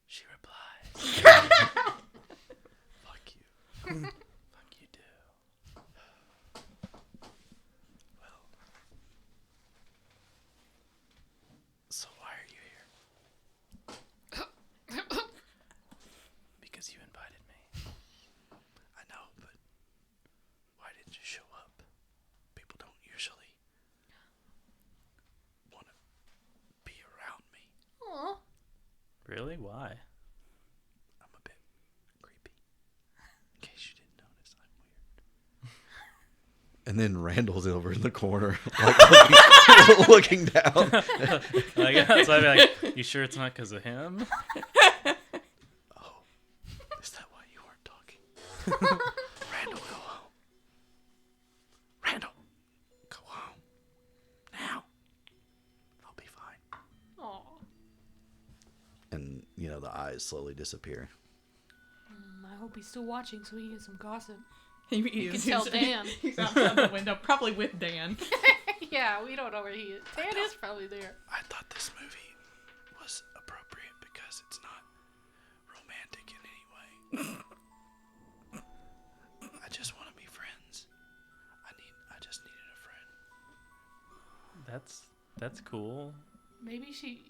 she replies. Fuck you. Fuck you too. Well. So why are you here? Because you invited me. I know, but why didn't you show up? People don't usually want to be around me. Aw. Really? Why? I'm a bit creepy. In case you didn't notice, I'm weird. And then Randall's over in the corner, like looking down. Like, so I'd be like, you sure it's not because of him? Oh, is that why you weren't talking? Randall, go home. Randall, go home. Now. I'll be fine. Aw. And, the eyes slowly disappear. I hope he's still watching so he gets some gossip. He can tell Dan. He's outside the window, probably with Dan. Yeah, we don't know where he is. Dan is probably there. I thought this movie was appropriate because it's not romantic in any way. I just want to be friends. I just needed a friend. That's cool. Maybe she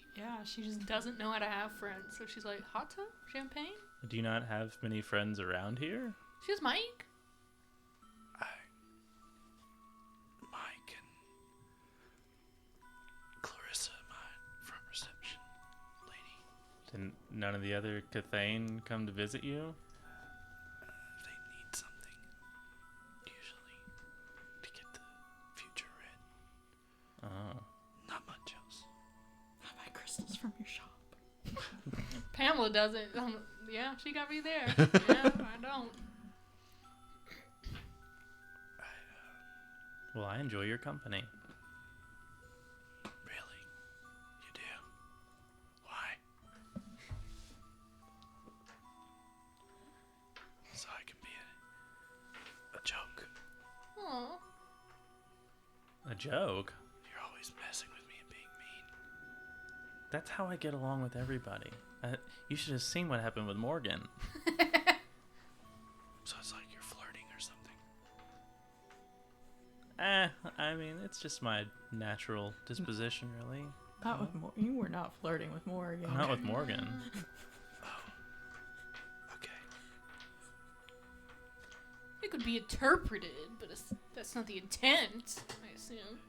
just doesn't know how to have friends. So she's like, hot tub? Champagne? Do you not have many friends around here? She has Mike. Mike and Clarissa, my front reception lady. Did none of the other Cathane come to visit you? They need something, usually, to get the future read. Oh. Not much else. I buy crystals from your shop. Pamela doesn't. Yeah, she got me there. Yeah, I don't. Well, I enjoy your company. Really? You do? Why? So I can be a joke. Aw. A joke? You're always messing with me and being mean. That's how I get along with everybody. You should have seen what happened with Morgan. So it's like you're flirting or something. I mean, it's just my natural disposition, really. Not with you were not flirting with Morgan. Not with Morgan. Okay. It could be interpreted, but that's not the intent, I assume.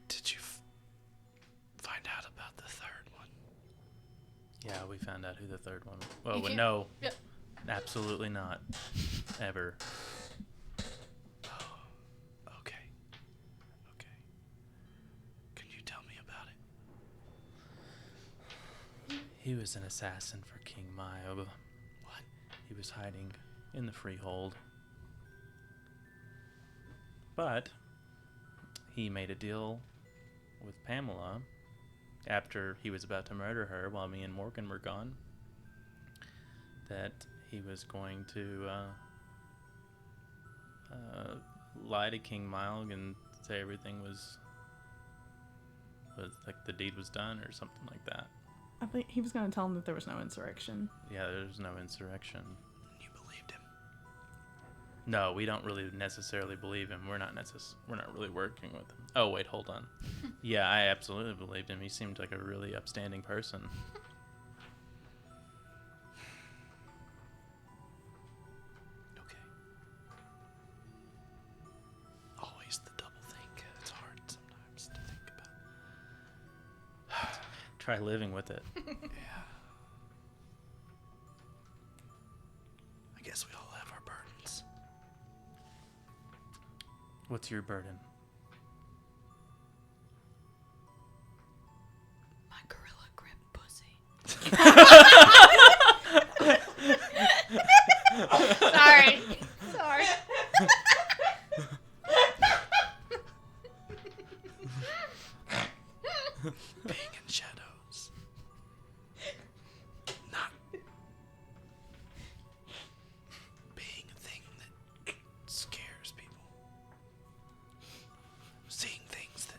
Did you find out about the third one? Yeah, we found out who the third one was. Well, You can't- no. Yep. Absolutely not. Ever. Oh, okay. Can you tell me about it? He was an assassin for King Myob. What? He was hiding in the Freehold. But he made a deal with Pamela after he was about to murder her while me and Morgan were gone, that he was going to lie to King Mylg and say everything was like the deed was done or something like that. I think he was going to tell him that there was no insurrection. Yeah, there's no insurrection. You believed him? No, we don't really necessarily believe him. We're not really working with him. Oh, wait, hold on. Yeah, I absolutely believed him. He seemed like a really upstanding person. Okay. Always the double think. It's hard sometimes to think about. Try living with it. Yeah. I guess we all have our burdens. What's your burden? My gorilla grip pussy. Sorry. Being in shadows. Not being a thing that scares people. Seeing things that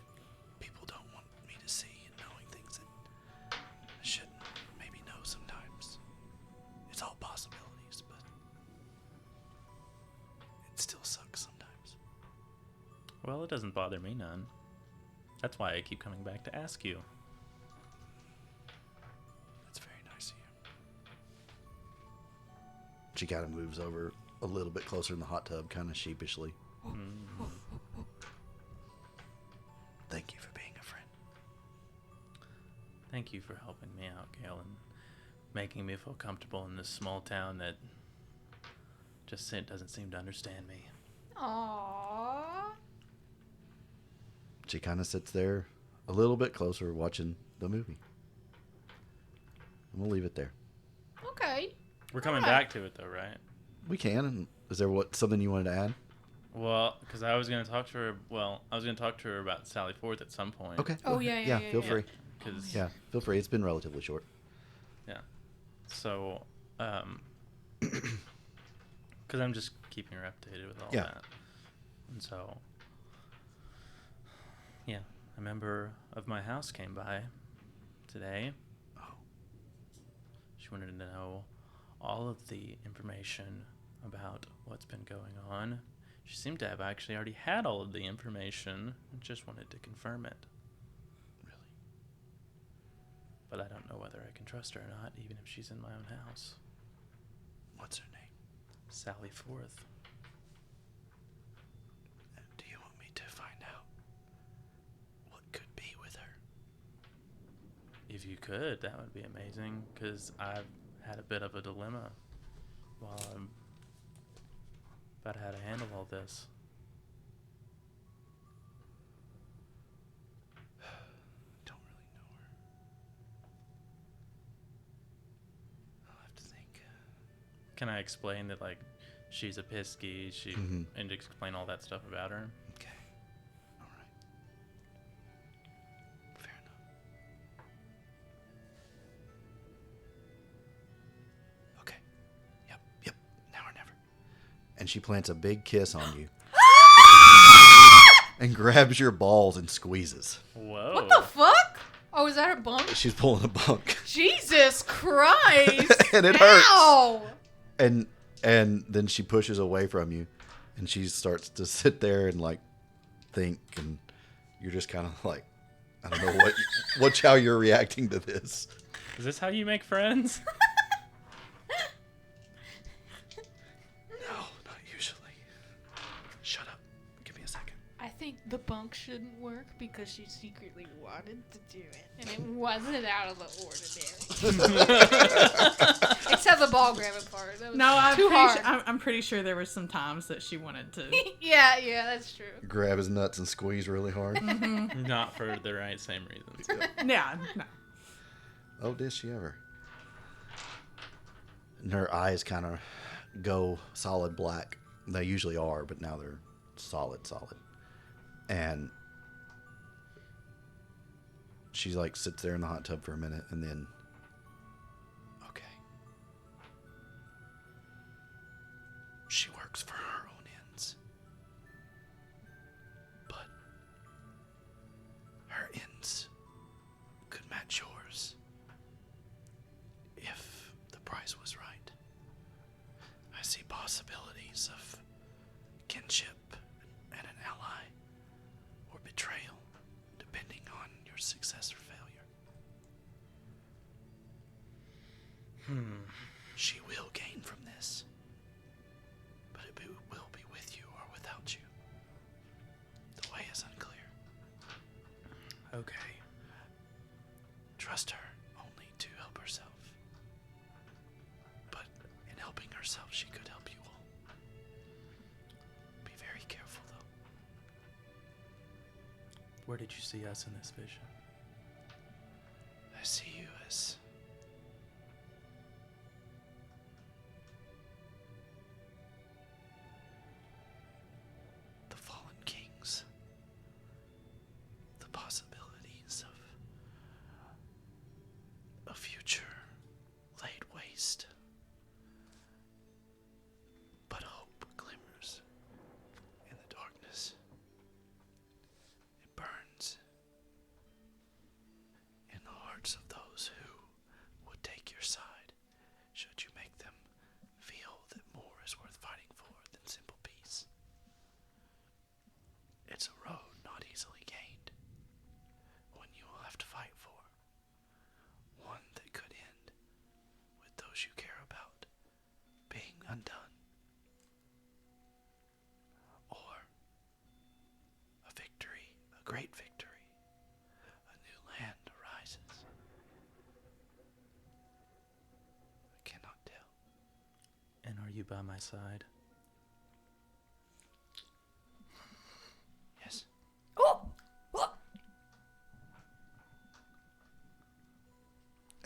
people don't want me to see and knowing things that I shouldn't maybe know sometimes. It's all possibilities, but it still sucks sometimes. Well, it doesn't bother me none. That's why I keep coming back to ask you. That's very nice of you. She kind of moves over a little bit closer in the hot tub, kind of sheepishly. Thank you for being a friend. Thank you for helping me out, Gail, and making me feel comfortable in this small town that just doesn't seem to understand me. Aww. She kind of sits there a little bit closer watching the movie. And we'll leave it there. Okay. We're coming Alright. back to it, though, right? We can. And is there something you wanted to add? Well, because I was going to talk to her. Well, I was going to talk to her about Sally Forth at some point. Okay. Oh, go yeah, ahead. yeah, yeah, Feel yeah. free. Because Yeah, feel free. It's been relatively short. yeah. So, because I'm just keeping her updated with all Yeah. that, and so, yeah, a member of my house came by today. Oh. She wanted to know all of the information about what's been going on. She seemed to have actually already had all of the information and just wanted to confirm it. Really? But I don't know whether I can trust her or not, even if she's in my own house. What's her name? Sally Forth. Do you want me to find out what could be with her? If you could, that would be amazing, because I've had a bit of a dilemma while I'm about how to handle all this. Don't really know her. I'll have to think. Can I explain that, like, she's a pisky, Mhm. and explain all that stuff about her? Okay. All right. Fair enough. Okay. Yep. Now or never. And she plants a big kiss on you. And grabs your balls and squeezes. Whoa. What the fuck? Oh, is that her bunk? She's pulling a bunk. Jesus Christ. And it hurts. Ow. And then she pushes away from you. And she starts to sit there and like think, and you're just kind of like, I don't know how you're reacting to this. Is this how you make friends? No, not usually. Shut up. Give me a second. I think the bunk shouldn't work because she secretly wanted to do it. And it wasn't out of the ordinary. Except the ball grabbing part. That was No, too hard. I'm pretty sure there were some times that she wanted to. yeah, that's true. Grab his nuts and squeeze really hard. Not for the same reasons. Yeah, no. Oh, did she ever? And her eyes kind of go solid black. They usually are, but now they're solid. And she like sits there in the hot tub for a minute, and then, okay. She works for her own ends. But her ends could match yours if the price was right. I see possibilities of She will gain from this. But will be with you or without you. The way is unclear. Okay. Trust her only to help herself. But in helping herself, she could help you all. Be very careful, though. Where did you see us in this vision? I see you as the fallen kings. The possibilities of a future laid waste. But hope glimmers in the darkness. It burns in the hearts of those who would take your side, should you make them feel that more is worth fighting for than simple peace. It's a road not easily gained, one you will have to fight for, one that could end with those you care about being undone, or a victory, a great victory, a new land arises. I cannot tell. And are you by my side? Yes.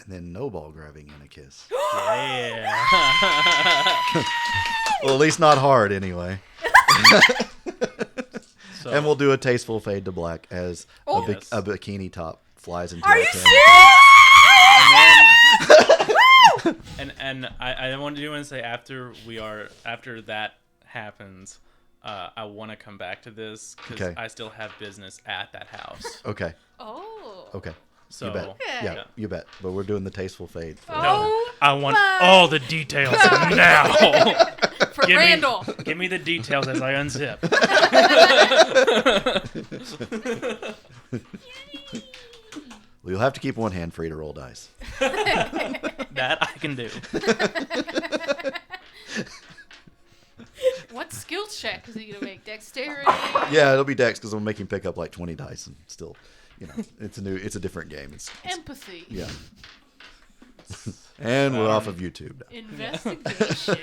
And then no ball grabbing and a kiss. Yeah. Well, at least not hard anyway. So, And we'll do a tasteful fade to black as Oh. Yes. a bikini top flies into Are our you camera. serious? and I want to say after that happens, I want to come back to this because Okay. I still have business at that house. Okay. Oh. Okay. So You bet. Yeah. Yeah, you bet. But we're doing the tasteful fade. For Oh, I want my all the details now. for Randall. Give me the details as I unzip. Well, you'll have to keep one hand free to roll dice. That I can do. What skill check is he gonna make? Dexterity. Yeah, it'll be Dex because I'm making pick up like 20 dice and still, it's a different game. It's Empathy. yeah. And we're off of YouTube now. Investigation.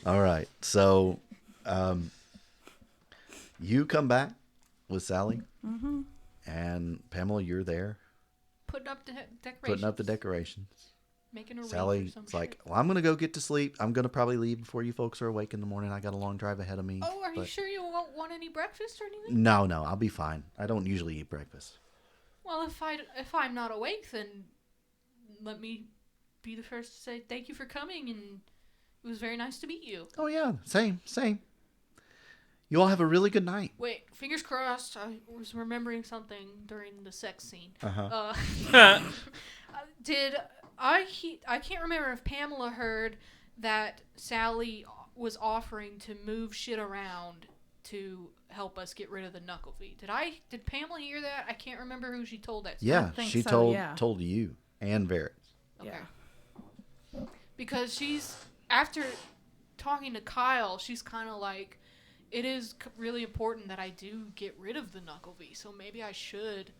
All right. So, you come back with Sally. Mm-hmm. And Pamela, you're there Putting up the decorations. putting up the decorations. Making a ring Sally's for some like, shit. well, I'm going to go get to sleep. I'm going to probably leave before you folks are awake in the morning. I got a long drive ahead of me. Oh, are you but- sure you won't want any breakfast or anything? No, I'll be fine. I don't usually eat breakfast. Well, if I'm not awake, then let me be the first to say thank you for coming, and it was very nice to meet you. Oh, yeah. Same. You all have a really good night. Wait, fingers crossed. I was remembering something during the sex scene. Uh-huh. Did I can't remember if Pamela heard that Sally was offering to move shit around to help us get rid of the Knucklefee. Did Pamela hear that? I can't remember who she told that to. Yeah, think she so, told you and Barrett. Okay. Yeah. Because she's, after talking to Kyle, she's kind of like, it is really important that I do get rid of the Knucklefee, so maybe I should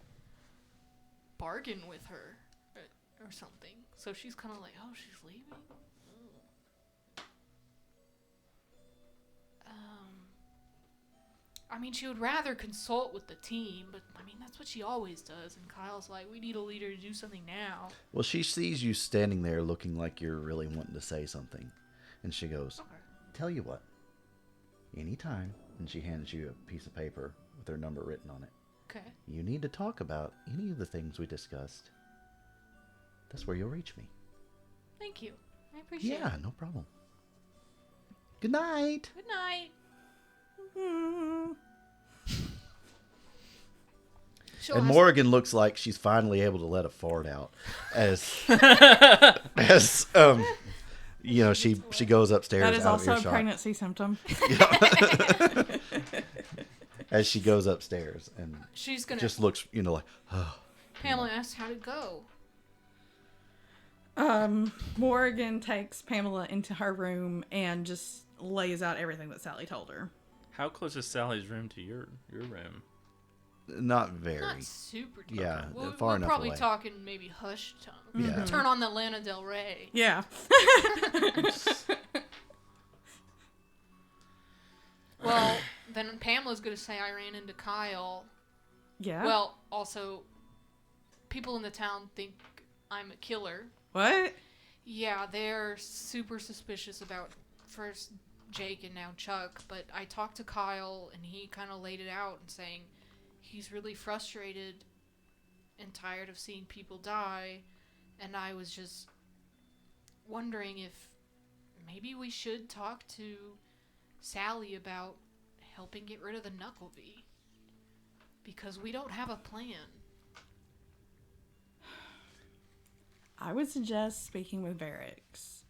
bargain with her or something. So she's kind of like, oh, she's leaving? I mean, she would rather consult with the team, but I mean, that's what she always does. And Kyle's like, we need a leader to do something now. Well, she sees you standing there looking like you're really wanting to say something. And she goes, Okay. tell you what, anytime, and she hands you a piece of paper with her number written on it. Okay. You need to talk about any of the things we discussed. That's where you'll reach me. Thank you. I appreciate Yeah, it. no problem. Good night. Good night. She'll And ask- Morgan looks like she's finally able to let a fart out as she goes upstairs That is out also of a earshot. pregnancy symptom. As she goes upstairs and She's gonna. just looks, like, oh. Pamela asked how to go. Morgan takes Pamela into her room and just lays out everything that Sally told her. How close is Sally's room to your room? Not very. Not super deep. Yeah, We're far enough probably away. talking maybe hush tone. Yeah. Turn on the Lana Del Rey. Yeah. Well, then Pamela's going to say I ran into Kyle. Yeah. Well, also, people in the town think I'm a killer. What? Yeah, they're super suspicious about first Jake and now Chuck, but I talked to Kyle and he kind of laid it out and saying he's really frustrated and tired of seeing people die, and I was just wondering if maybe we should talk to Sally about helping get rid of the Knucklebee, because we don't have a plan. I would suggest speaking with Varix.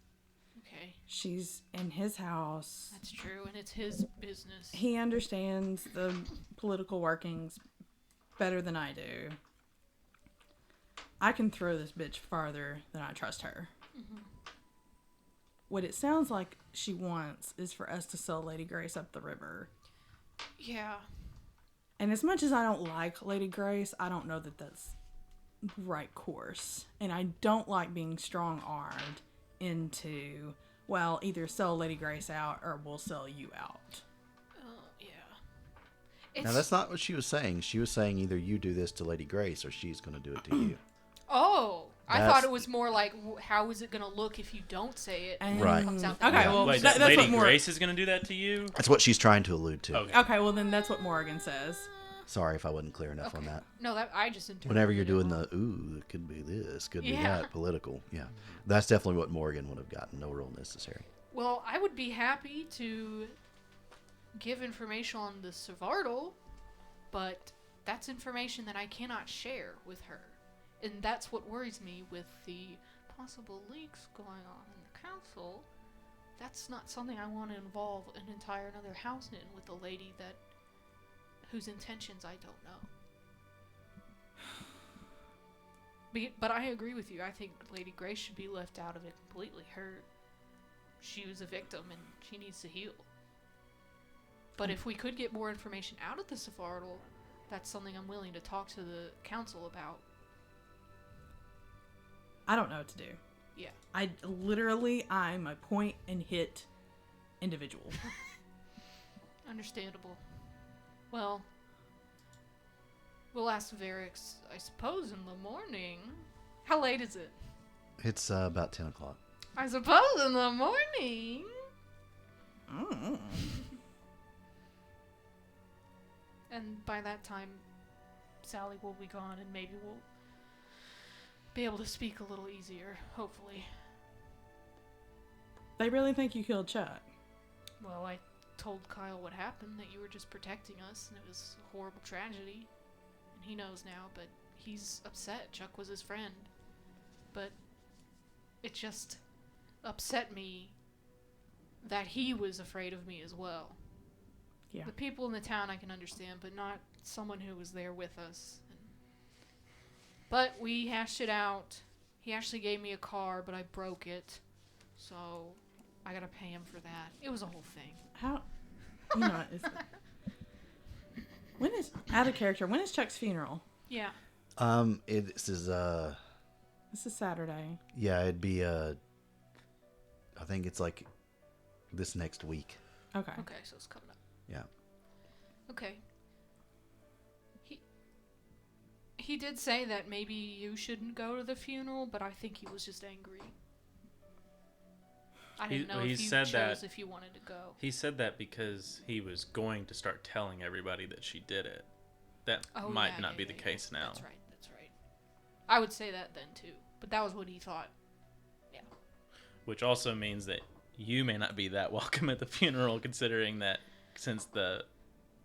Okay, She's in his house. that's true, and it's his business. He understands the political workings better than I do. I can throw this bitch farther than I trust her. Mm-hmm. What it sounds like she wants is for us to sell Lady Grace up the river. Yeah. And as much as I don't like Lady Grace, I don't know that that's the right course. And I don't like being strong-armed into, well, either sell Lady Grace out or we'll sell you out. Yeah. Now, that's not what she was saying. She was saying either you do this to Lady Grace or she's going to do it to you. Oh, I That's- thought it was more like, how is it going to look if you don't say it? And Right. It comes out that Okay, way? well, Wait, that's Lady what Grace is going to do that to you? That's what she's trying to allude to. Okay. Okay, well then that's what Morgan says. Sorry if I wasn't clear enough on that. No, that I just interpreted Whenever you're it doing wrong. the, ooh, it could be this, could be Yeah. that, political. Yeah. That's definitely what Morgan would have gotten. No real necessary. Well, I would be happy to give information on the Savardal, but that's information that I cannot share with her. And that's what worries me with the possible leaks going on in the council. That's not something I want to involve an entire another house in with a lady that whose intentions I don't know. But I agree with you. I think Lady Grace should be left out of it completely. She was a victim and she needs to heal. But if we could get more information out of the Savardal, that's something I'm willing to talk to the council about. I don't know what to do. Yeah. I'm a point and hit individual. Understandable. Well, we'll ask Varix, I suppose, in the morning. How late is it? It's about 10 o'clock. I suppose in the morning. Mm. And by that time, Sally will be gone, and maybe we'll be able to speak a little easier, hopefully. They really think you killed Chuck. Well, I told Kyle what happened, that you were just protecting us, and it was a horrible tragedy. And he knows now, but he's upset. Chuck was his friend. But it just upset me that he was afraid of me as well. Yeah. The people in the town I can understand, but not someone who was there with us. But we hashed it out. He actually gave me a car, but I broke it. So I gotta pay him for that. It was a whole thing. How? You know what? When is out of character? When is Chuck's funeral? Yeah. This is This is Saturday. yeah, it'd be I think it's like this next week. Okay. Okay, so it's coming up. Yeah. Okay. He did say that maybe you shouldn't go to the funeral, but I think he was just angry. I didn't know he if you said chose that- if you wanted to go. He said that because he was going to start telling everybody that she did it. That might not be the case now. That's right. That's right. I would say that then too, but that was what he thought. Yeah. Which also means that you may not be that welcome at the funeral, considering that since the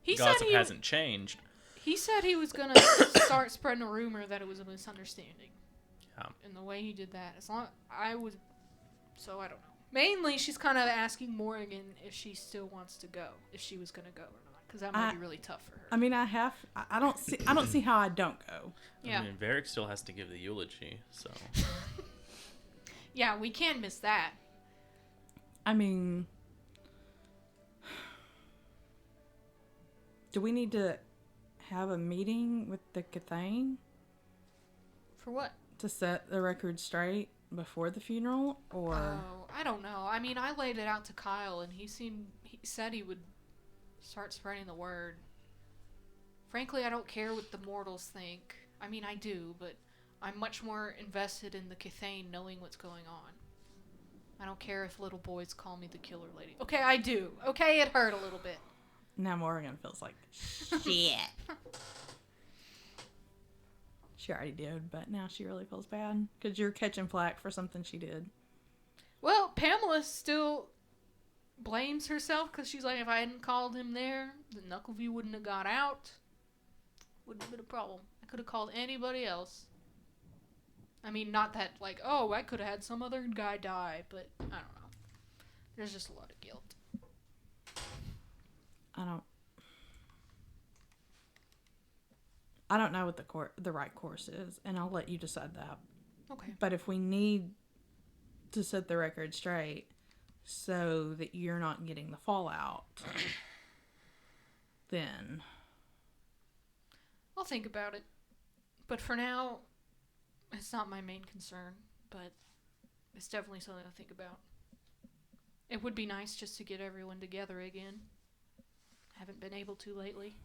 He gossip said he hasn't changed. He said he was gonna start spreading a rumor that it was a misunderstanding. Yeah. And the way he did that, so I don't know. Mainly, she's kind of asking Morgan if she still wants to go, if she was gonna go or not, because that might be really tough for her. I mean, I don't see how I don't go. Yeah. I mean, Varric still has to give the eulogy, so. Yeah, we can't miss that. I mean, do we need to have a meeting with the Cathane For what? to set the record straight before the funeral, or? Oh, I don't know. I mean, I laid it out to Kyle, and he said he would start spreading the word. Frankly, I don't care what the mortals think. I mean, I do, but I'm much more invested in the Cathane knowing what's going on. I don't care if little boys call me the killer lady. Okay, I do. Okay, it hurt a little bit. Now Morgan feels like shit. She already did, but now she really feels bad because you're catching flack for something she did. Well, Pamela still blames herself because she's like, if I hadn't called him there, the Knuckleview wouldn't have got out. Wouldn't have been a problem. I could have called anybody else. I mean, not that, like, oh, I could have had some other guy die, but I don't know. There's just a lot of guilt. I don't know what the right course is, and I'll let you decide that. Okay. But if we need to set the record straight so that you're not getting the fallout, then I'll think about it. But for now, it's not my main concern, but it's definitely something to think about. It would be nice just to get everyone together again. Haven't been able to lately.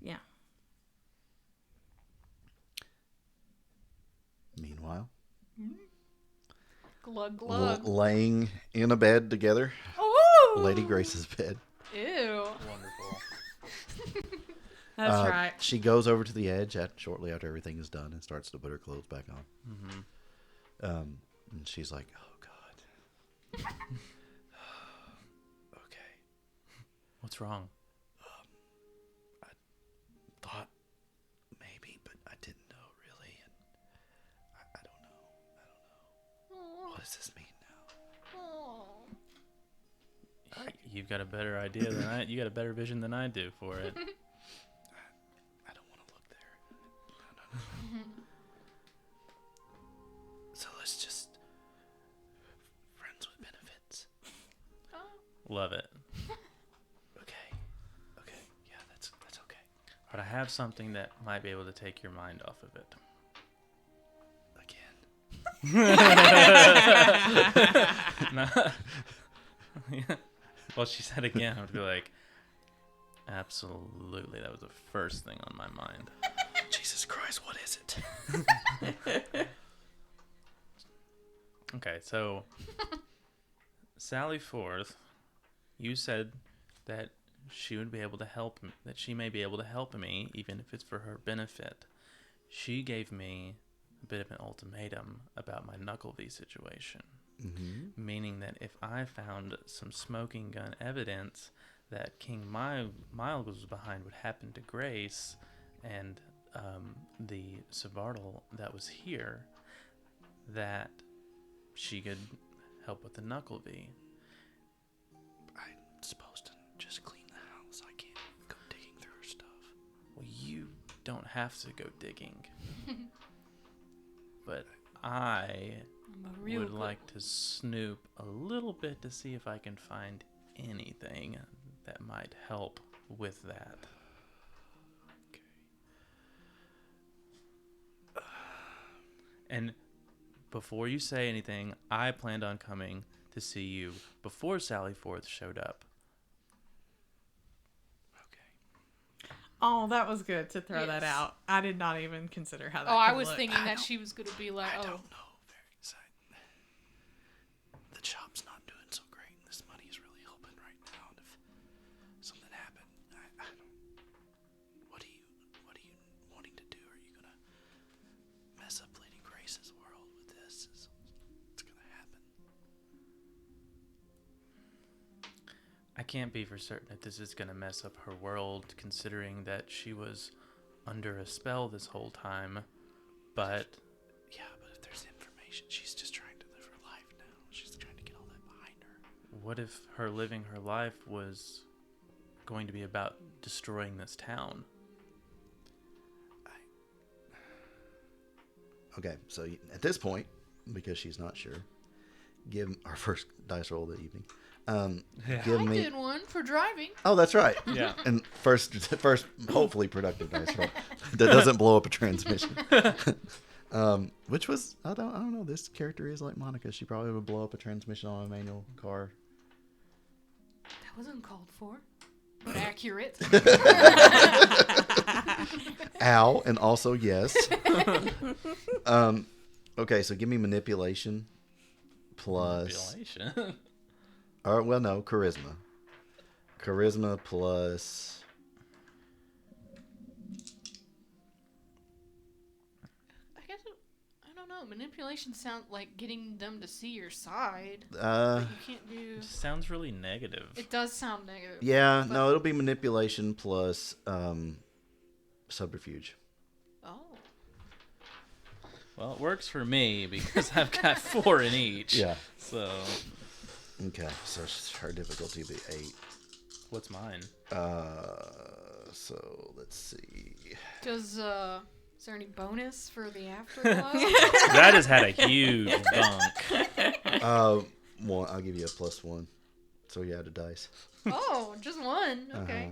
yeah. Meanwhile, Glug glug. laying in a bed together, Oh! Lady Grace's bed. Ew. Wonderful. That's right. She goes over to the edge shortly after everything is done and starts to put her clothes back on. Mm-hmm. And she's like, "Oh God, okay." What's wrong? I thought maybe, but I didn't know really, and I don't know. What does this mean now? You've got a better idea than I. You got a better vision than I do for it. I don't want to look there. No. So let's just friends with benefits. Love it. Okay, yeah, that's okay. But I have something that might be able to take your mind off of it. Again. No. Well, she said again. I would be like, absolutely. That was the first thing on my mind. Jesus Christ, what is it? Okay, so Sally Forth, you said that she would be able to help me, that she may be able to help me, even if it's for her benefit. She gave me a bit of an ultimatum about my Knucklevy situation. Mm-hmm. Meaning that if I found some smoking gun evidence that King Miles was behind what happened to Grace and the Savardal that was here, that she could help with the Knucklevy. I'm supposed to just clean the house. I can't go digging through her stuff. Well, you don't have to go digging. But I would like to snoop a little bit to see if I can find anything that might help with that. Okay. And before you say anything, I planned on coming to see you before Sally Forth showed up. Okay. Oh, that was good to throw that Yes. out. I did not even consider how that Oh, I could was look. thinking that she was going to be like, I oh. don't know. The shop's not doing so great. This money's really helping right now. And if something happened, I don't. What are you wanting to do? Are you gonna mess up Lady Grace's world with this? It's gonna happen. I can't be for certain that this is going to mess up her world, considering that she was under a spell this whole time. But Yeah, but if there's information, she's just trying to live her life now. She's trying to get all that behind her. what if her living her life was going to be about destroying this town? Okay, so at this point, because she's not sure, give our first dice roll of the evening. Give I me. did one for driving. Oh, that's right. Yeah. And first, hopefully productive dice roll that doesn't blow up a transmission. Which was I don't know. This character is like Monica. She probably would blow up a transmission on a manual car. That wasn't called for, but accurate. Ow, and also yes. Okay, so give me manipulation plus. Manipulation. Well, no, charisma. Charisma plus. I guess I don't know. Manipulation sounds like getting them to see your side. But you can't do. It sounds really negative. It does sound negative. Yeah, but- no, it'll be manipulation plus subterfuge. Oh. Well, it works for me because I've got 4 in each. Yeah. So, Okay, so her difficulty will be 8. what's mine? So let's see. Is there any bonus for the afterglow? I just had a huge bunk. One, I'll give you a +1. So you add a dice. Oh, just one. Okay.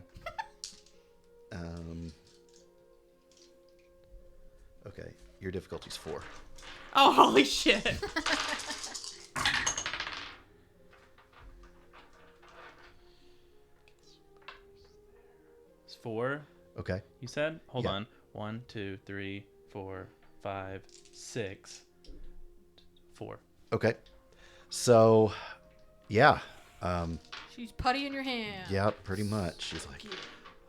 Okay, your difficulty's 4. Oh, holy shit. It's 4. Okay. You said? Hold Yeah. on. 1, 2, 3, 4, 5, 6, 4. Okay. So, yeah. She's putty in your hand. Yeah, pretty much. She's like, Yeah.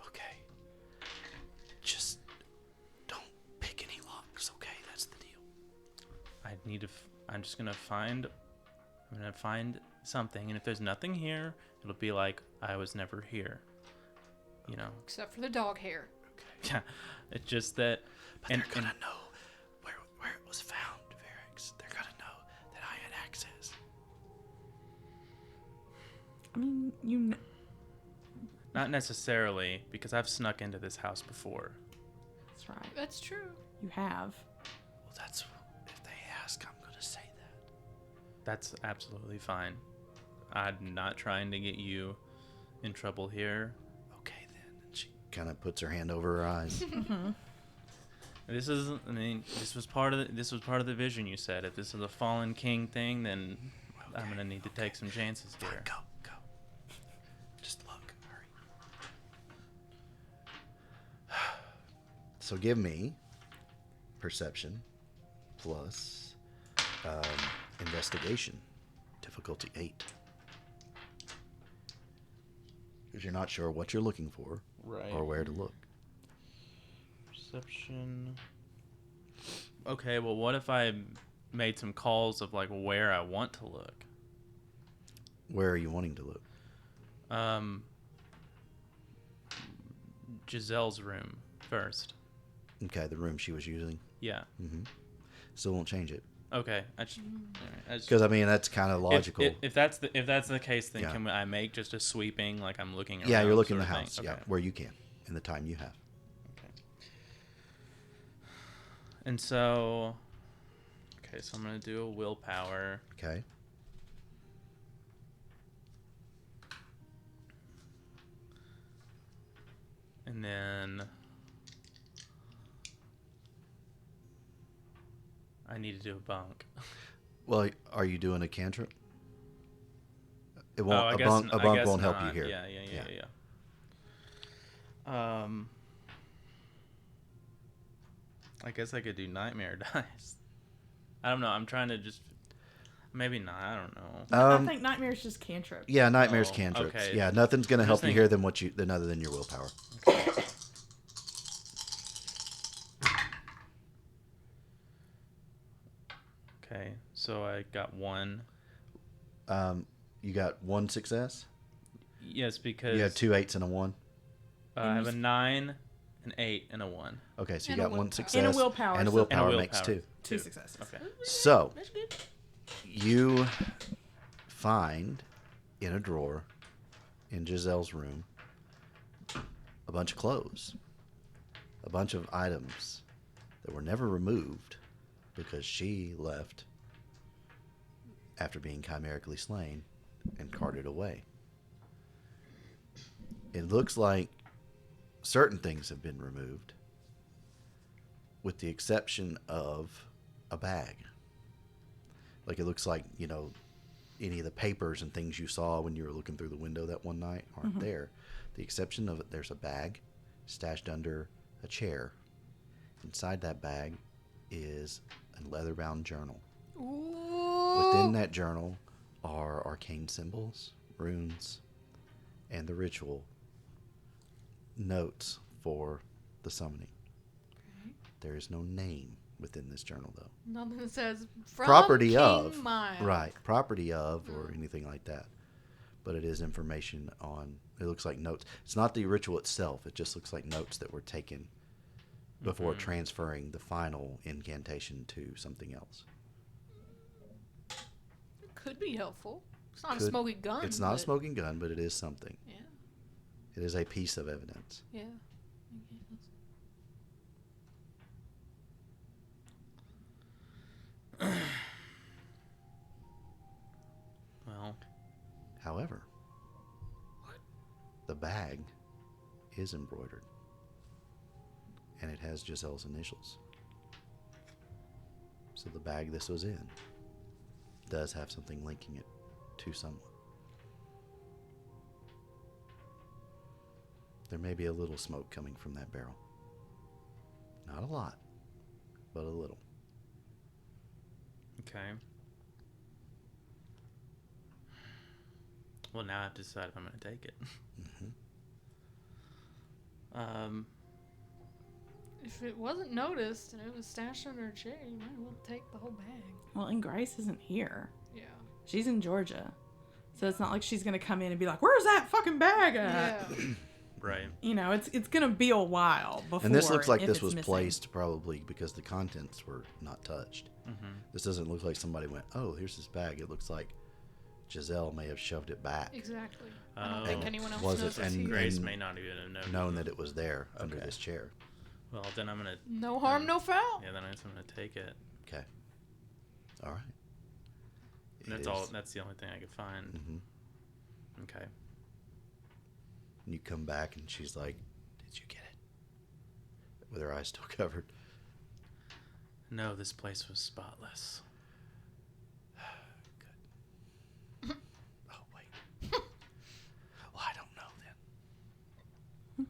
okay, just don't pick any locks, okay? That's the deal. I need to. I'm just gonna find. I'm gonna find something, and if there's nothing here, it'll be like I was never here. You know. Except for the dog hair. Yeah. It's just that. But they're gonna know where it was found, Varix. They're gonna know that I had access. I mean, you. Not necessarily, because I've snuck into this house before. That's right. That's true. You have. Well, that's if they ask, I'm gonna say that. That's absolutely fine. I'm not trying to get you in trouble here. Okay, then. And she kind of puts her hand over her eyes. This is. I mean, this was part of the vision you said. If this is a fallen king thing, then I'm gonna need to take some chances Fine, here. go. Just look. Hurry. So give me perception plus investigation. Difficulty 8. Because you're not sure what you're looking for Right. or where to look. Perception. Okay, well, what if I made some calls of like where I want to look? Where are you wanting to look? Giselle's room first. Okay, the room she was using. Yeah. Still won't change it. Okay. Because I mean that's kind of logical. If that's the case, then Yeah. can I make just a sweeping like I'm looking around? Yeah, you're looking sort the of thing? house. Okay. Yeah, where you can in the time you have. Okay. And so, okay, so I'm gonna do a willpower. Okay. And then I need to do a bunk. Well, are you doing a cantrip? It Oh, won't. I a guess, bunk, a I bunk guess won't help you not. here. Yeah. I guess I could do nightmare dice. I don't know. I'm trying to just maybe not. I don't know. I think nightmare's just cantrip. Yeah, nightmares, Oh, cantrips. okay. Yeah, nothing's gonna help you think- here than other than your willpower. Okay, so I got 1. You got 1 success. Yes, because You had 2 8s and a 1. I have a 9, an 8, and a 1. Okay, so you And a got 1 willpower. success And a willpower, and a so- willpower And a makes willpower. 2. 2 successes. Okay. So That's good. you find in a drawer in Giselle's room a bunch of clothes, a bunch of items that were never removed because she left after being chimerically slain and carted away. It looks like certain things have been removed, with the exception of a bag. Like, it looks like, you know, any of the papers and things you saw when you were looking through the window that one night aren't there. The exception of it, there's a bag stashed under a chair. Inside that bag is a leather-bound journal. Ooh. Within that journal are arcane symbols, runes, and the ritual notes for the summoning. Okay. There is no name within this journal, though. Nothing that says from Property King of, Miles. right? Property of, or anything like that. But it is information on. It looks like notes. It's not the ritual itself. It just looks like notes that were taken before transferring the final incantation to something else. It could be helpful. It's not a Could- smoking gun. It's not a but- smoking gun, but it is something. Yeah. It is a piece of evidence. Yeah. Well, However, the bag is embroidered, and it has Giselle's initials. So the bag this was in does have something linking it to someone. There may be a little smoke coming from that barrel. Not a lot, but a little. okay. Well, now I have to decide if I'm going to take it. If it wasn't noticed and it was stashed under a chair, you might as well take the whole bag. Well, and Grace isn't here. Yeah. She's in Georgia. So it's not like she's going to come in and be like, where's that fucking bag at? Yeah. Right. You know, it's going to be a while before. And this looks like if this it's was missing. placed probably because the contents were not touched. This doesn't look like somebody went, oh, here's this bag. It looks like Giselle may have shoved it back. Exactly. I Oh. don't think anyone else Was it- knows it's and here. Grace And may not even have known. Known that it was there under Okay. this chair. Well, then I'm going to... No harm, no foul. Yeah, then I'm going to take it. Okay. All right. That's It all. is- That's the only thing I could find. Mhm. Okay. And you come back and she's like, did you get it? With her eyes still covered. No, this place was spotless. Good. Oh, wait. Well, I don't know then.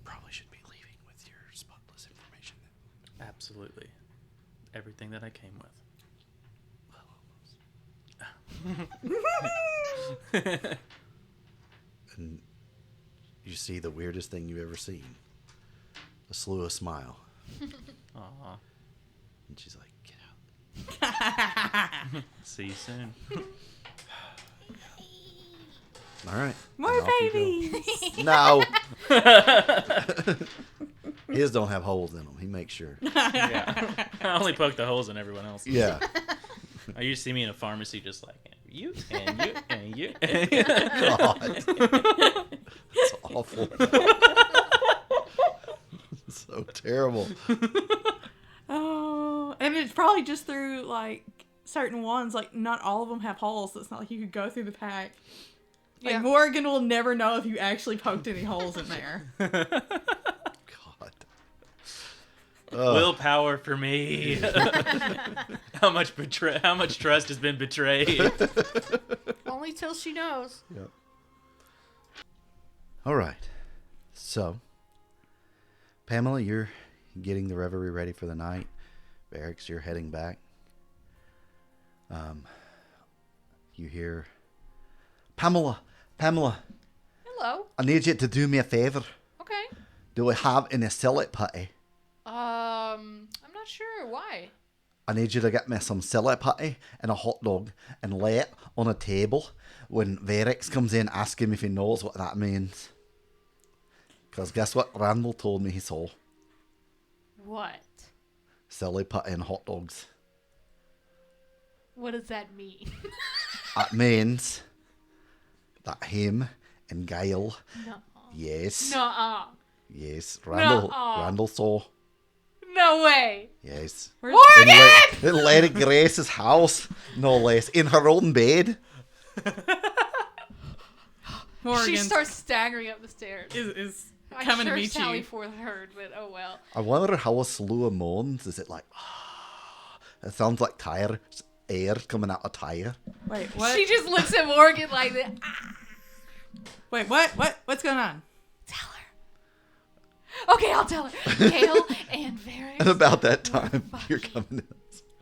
Probably should be leaving with your spotless information then. Absolutely. Everything that I came with. And you see the weirdest thing you've ever seen. A slew of smile. Aw. And she's like, get out. See you soon. All right. More And off you babies. go. No. His don't have holes in them. He makes sure. Yeah. I only poke the holes in everyone else. Yeah. Oh, you see me in a pharmacy just like, you, and you, and you. God. That's awful. So terrible. Oh, and it's probably just through like certain ones. Like not all of them have holes, so it's not like you could go through the pack. Like Yeah. Morgan will never know if you actually poked any holes in there. God. Willpower for me. How much trust has been betrayed? Only till she knows. Yep. All right. So, Pamela, you're getting the reverie ready for the night. Barracks, you're heading back. You hear, Pamela, Hello. I need you to do me a favor. Okay. Do we have any silly putty? I'm not sure why. I need you to get me some silly putty and a hot dog and lay it on a table when Varix comes in asking if he knows what that means. Because guess what Randall told me he saw? What? Silly putty and hot dogs. What does that mean? That means that him and Gail, No. yes, Nuh-uh. yes, Randall Nuh-uh. saw. No way. Yes. Where's Morgan! In Lady Grace's house, no less. In her own bed. Morgan? She starts staggering up the stairs. Is I'm coming sure to meet Sally you. Forth heard, but oh well. I wonder how a slow moans. Is it like, it sounds like tire air coming out of tire. Wait, what? She just looks at Morgan like that. Wait, what? What's going on? Tell her. Okay, I'll tell her. Gail and Varys. And about that time, you're coming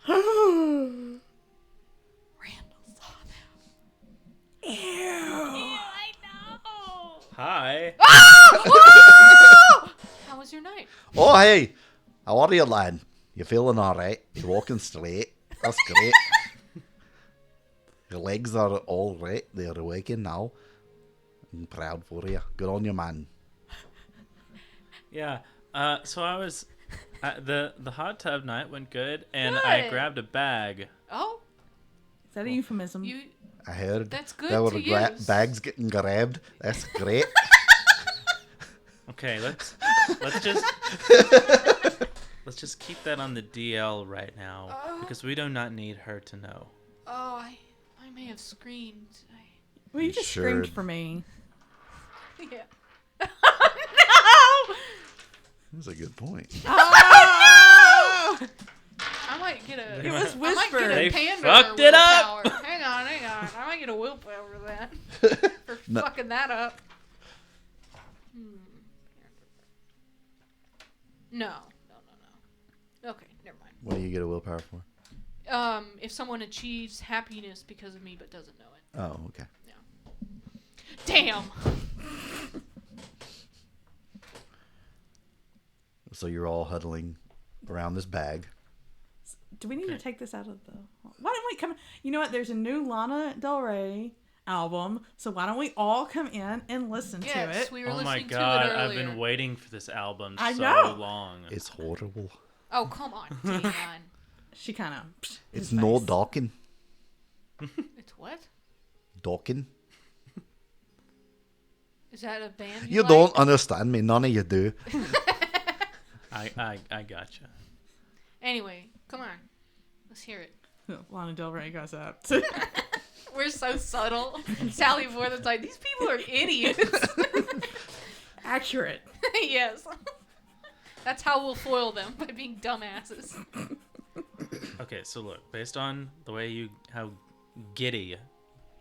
in. Randall saw them. Ew. I know. Hi. Ah! How was your night? Oh, hey. How are you, lad? You feeling alright? You walking straight? That's great. Your legs are all right. They're awakened now. I'm proud for you. Good on you, man. Yeah. So I was, the hot tub night went good, and I Good. grabbed a bag. Oh, Is that a euphemism? you. I heard That's good there were to use. bags getting grabbed. That's great. Okay, let's just keep that on the DL right now because we do not need her to know. Oh, I may have screamed. Well, you just Sure. screamed for me. Yeah. No! That's a good point. Oh! I might get a. It was I might get whispered. a They panda fucked it up. willpower. Hang on. I might get a willpower for that. For No. fucking that up. No. Okay, never mind. What do you get a willpower for? If someone achieves happiness because of me but doesn't know it. Oh, okay. Damn. So you're all huddling around this bag. Do we need to take this out of the... Why don't we come... You know what? There's a new Lana Del Rey album, so why don't we all come in and listen to Yes, it? we were Oh my listening god, to it I've earlier. been waiting for this album I so know. long. It's horrible. Oh, come on, Damon. She kind of... It's no docking. It's what? Docking. Is that a band You like? don't understand me. None of you do. I gotcha. Anyway, come on. Let's hear it. Lana Del Rey goes up. We're so subtle. Sally Forth is like, these people are idiots. Accurate. Yes. That's how we'll foil them, by being dumbasses. Okay, so look, based on the way how giddy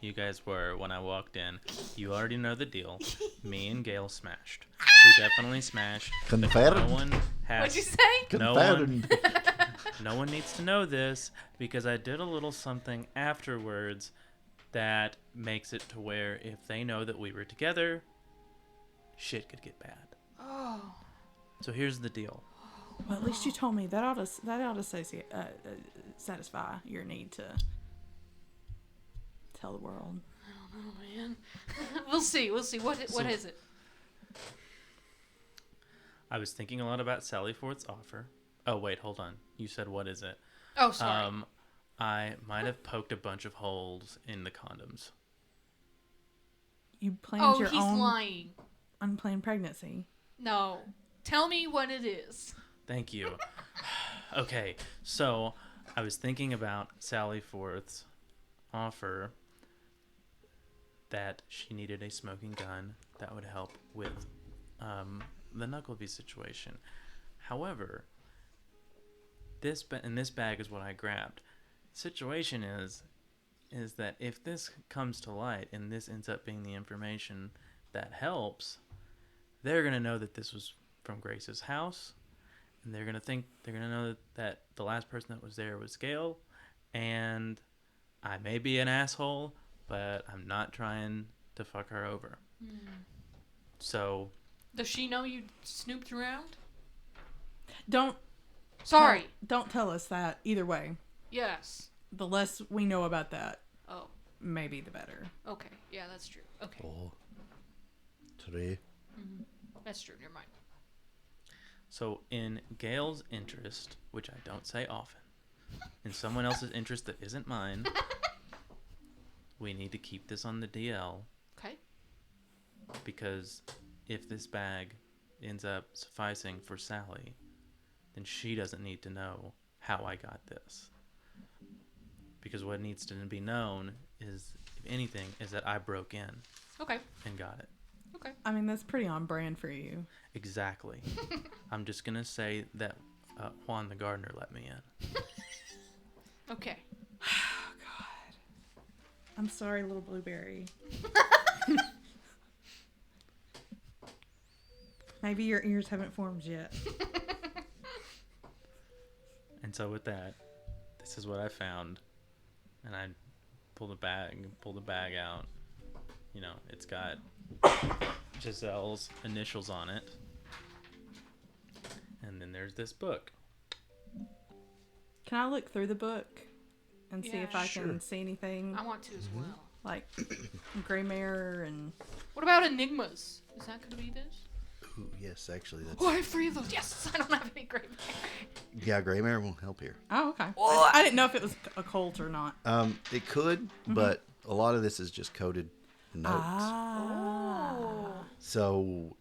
you guys were when I walked in, you already know the deal. Me and Gail smashed. We definitely smashed. but Confirmed. No one has. What'd you say? No one, Confirmed. no one needs to know this because I did a little something afterwards that makes it to where if they know that we were together, shit could get bad. Oh. So here's the deal. Well, at least you told me. That ought to satisfy your need to tell the world. Oh, man. We'll see. What is it? I was thinking a lot about Sally Forth's offer. Oh, wait, hold on. You said what is it? Oh, sorry. I might have poked a bunch of holes in the condoms. You planned your he's own lying. unplanned pregnancy. No. Tell me what it is. Thank you. Okay, so I was thinking about Sally Forth's offer that she needed a smoking gun that would help with the Knuckleby situation. However, this bag is what I grabbed. Situation is that if this comes to light and this ends up being the information that helps, they're gonna know that this was from Grace's house, and they're gonna know that the last person that was there was Gail, and I may be an asshole, but I'm not trying to fuck her over. So Does she know you snooped around? Sorry. Don't tell us that either way. Yes. The less we know about that, Oh. maybe the better. Okay. Yeah, that's true. Okay. Oh. 3. That's true. Never mind. So in Gail's interest, which I don't say often, in someone else's interest that isn't mine, we need to keep this on the DL Okay. because if this bag ends up sufficing for Sally, then she doesn't need to know how I got this. Because what needs to be known is, if anything, is that I broke in Okay. and got it. Okay. I mean, that's pretty on brand for you. Exactly. I'm just going to say that Juan the gardener let me in. Okay. Oh, God. I'm sorry, little blueberry. Maybe your ears haven't formed yet. And so with that, this is what I found. And I pulled the bag out. You know, it's got Giselle's initials on it. And then there's this book. Can I look through the book and see Yeah. if I Sure. can see anything? I want to as well. Like gray mare and... What about enigmas? Is that going to be this? Ooh, yes, actually, that's... Oh, I have 3 of those. Yes, I don't have any gray matter. Yeah, gray mare won't help here. Oh, okay. What? I didn't know if it was a cult or not. It could, but a lot of this is just coded notes. Oh. So,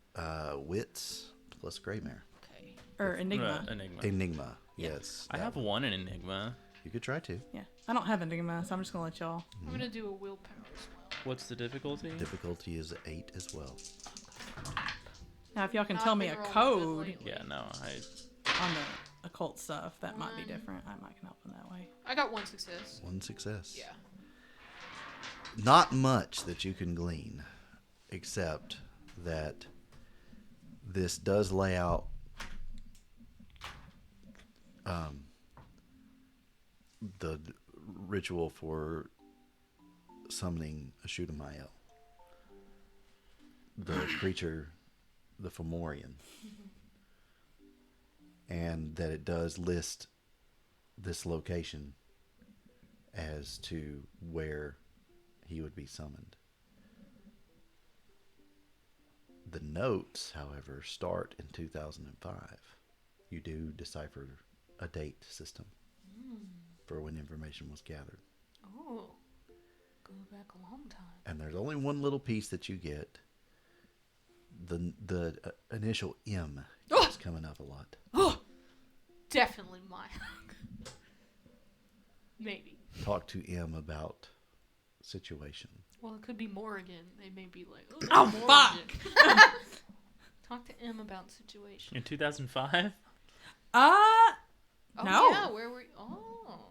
wits plus gray mare. Okay. Or enigma. Enigma. Enigma, yes. I that have one. one in Enigma. You could try to. Yeah. I don't have enigma, so I'm just going to let y'all. I'm going to do a willpower as well. What's the difficulty? Difficulty is 8 as well. Now, if y'all can Not tell me been a rolling code good lately. Yeah, no, on the occult stuff, that might be different. I might can help in that way. I got 1 success. 1 success. Yeah. Not much that you can glean, except that this does lay out the ritual for summoning a Shudamael, the creature, the Fomorian, and that it does list this location as to where he would be summoned. The notes, however, start in 2005. You do decipher a date system for when information was gathered. Oh. Go back a long time. And there's only one little piece that you get. The initial M is coming up a lot. Oh! Definitely mine. Maybe. Talk to M about situation. Well, it could be Morrigan. They may be like, Oh, Morrigan." Talk to M about situation. In 2005? Oh, No. yeah, where were you? Oh.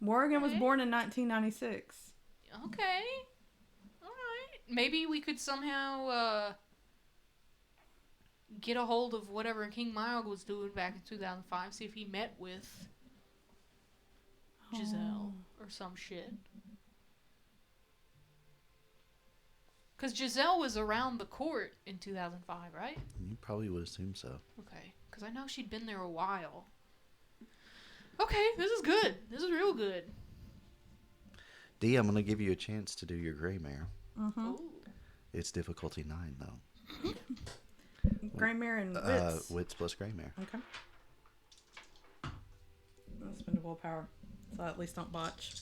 Morgan was Okay. born in 1996. Okay. All right. Maybe we could somehow get a hold of whatever King Mild was doing back in 2005, see if he met with Giselle or some shit. Because Giselle was around the court in 2005, right? You probably would assume so. Okay. Because I know she'd been there a while. Okay, this is good. This is real good. D, I'm going to give you a chance to do your gray mare. Ooh. It's difficulty 9, though. Gray mare and wits. Wits plus gray mare. Okay. I'll spend a willpower, so I at least don't botch.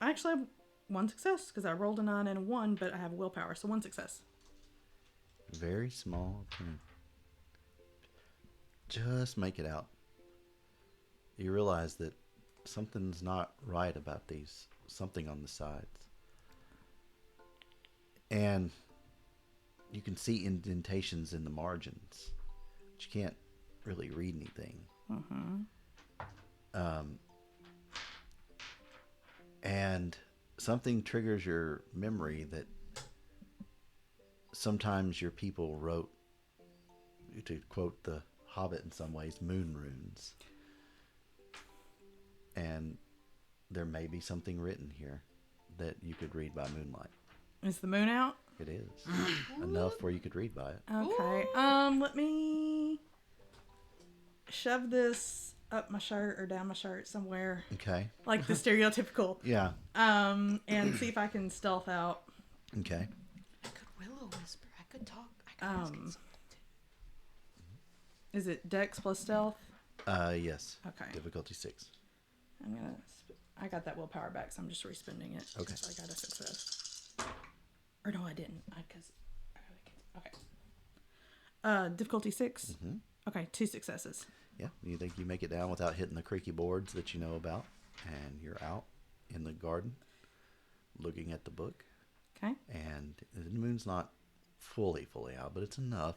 I actually have 1 success because I rolled a 9 and a 1, but I have willpower, so 1 success. Very small print. Just make it out. You realize that something's not right about these. Something on the sides. And you can see indentations in the margins. But you can't really read anything. And something triggers your memory that sometimes your people wrote, to quote the Hobbit in some ways, moon runes. And there may be something written here that you could read by moonlight. Is the moon out? It is. Enough where you could read by it. Okay. Let me shove this up my shirt or down my shirt somewhere. Okay. Like the stereotypical. Yeah. And see if I can stealth out. Okay. I could willow whisper. I could talk. I could ask it something too. Is it Dex plus stealth? Yes. Okay. Difficulty 6. I'm gonna. I got that willpower back, so I'm just respending it. Okay. So I got a success. Or no, I didn't. Okay. Difficulty 6? Mm-hmm. Okay, 2 successes. Yeah, you think you make it down without hitting the creaky boards that you know about, and you're out in the garden looking at the book. Okay. And the moon's not fully out, but it's enough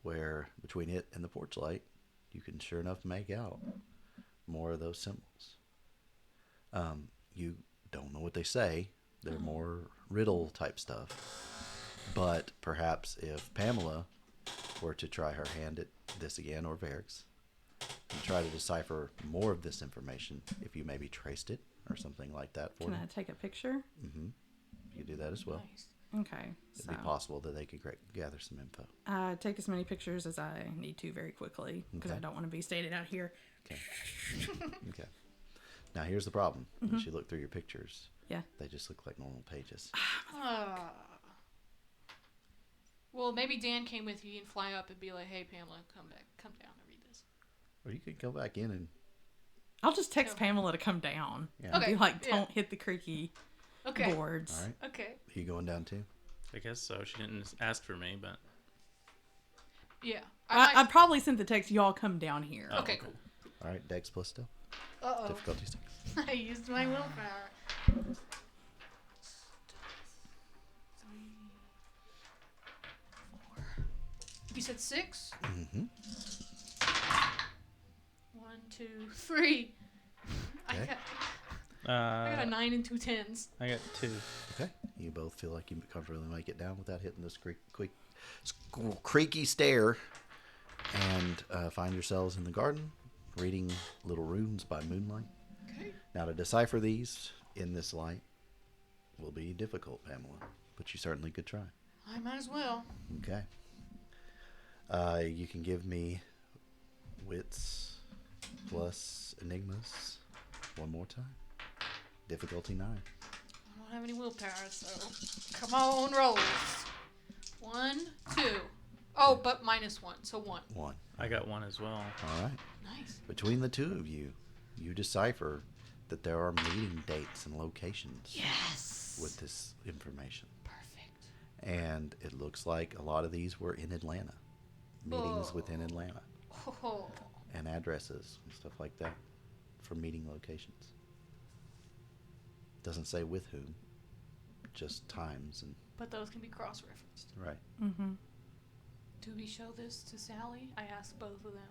where between it and the porch light, you can sure enough make out more of those symbols. You don't know what they say. They're more riddle type stuff. But perhaps if Pamela were to try her hand at this again, or Varix, and try to decipher more of this information, if you maybe traced it or something like that for Can them. I take a picture? Mm-hmm. You do that as well. Nice. Okay. It'd be possible that they could gather some info. Take as many pictures as I need to very quickly, because Okay. I don't want to be standing out here. Okay. Okay. Now here's the problem. Once you look through your pictures, Yeah. they just look like normal pages. Well, maybe Dan came with you and fly up and be like, "Hey, Pamela, come down and read this." Or you could go back in and I'll just text Okay. Pamela to come down. Yeah. And be Okay, like, yeah. don't hit the creaky Okay. boards. all right. Okay. Are you going down too? I guess so. She didn't ask for me, but Yeah. I'd probably send the text, y'all come down here. Oh, Okay, cool. All right. Dex plus still. Uh-oh. Difficulty 6. I used my willpower. 3, 4. You said 6? Mm-hmm. 1, 2, 3. Okay. I got a 9 and 2 10s. I got 2. Okay. You both feel like you can comfortably make it down without hitting this creaky stair, and find yourselves in the garden reading little runes by moonlight. Okay. Now, to decipher these in this light will be difficult, Pamela, but you certainly could try. I might as well. Okay. You can give me wits plus enigmas one more time. Difficulty 9. I don't have any willpower, so come on, rolls. 1, 2. Oh, but -1, so 1. 1. I got 1 as well. All right. Nice. Between the two of you, you decipher that there are meeting dates and locations Yes. with this information. Perfect. And it looks like a lot of these were in Atlanta. Meetings within Atlanta. Oh. And addresses and stuff like that for meeting locations. Doesn't say with whom, just times and But those can be cross-referenced. right. Mm-hmm. Do we show this to Sally? I asked both of them.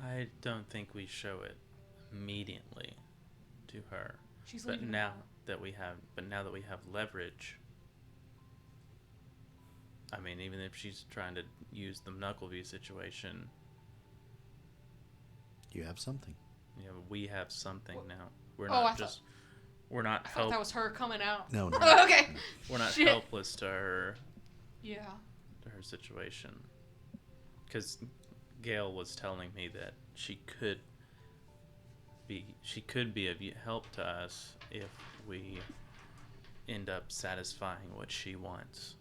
I don't think we show it immediately to her. She's But leaving now tomorrow. that we have leverage, I mean, even if she's trying to use the Knuckleview situation, You have something. we have something What? now. We're Oh, not just we're not I thought that was her coming out. No, no. Okay. we're not Shit. helpless to her Yeah. situation. Because Gail was telling me that she could be of help to us if we end up satisfying what she wants.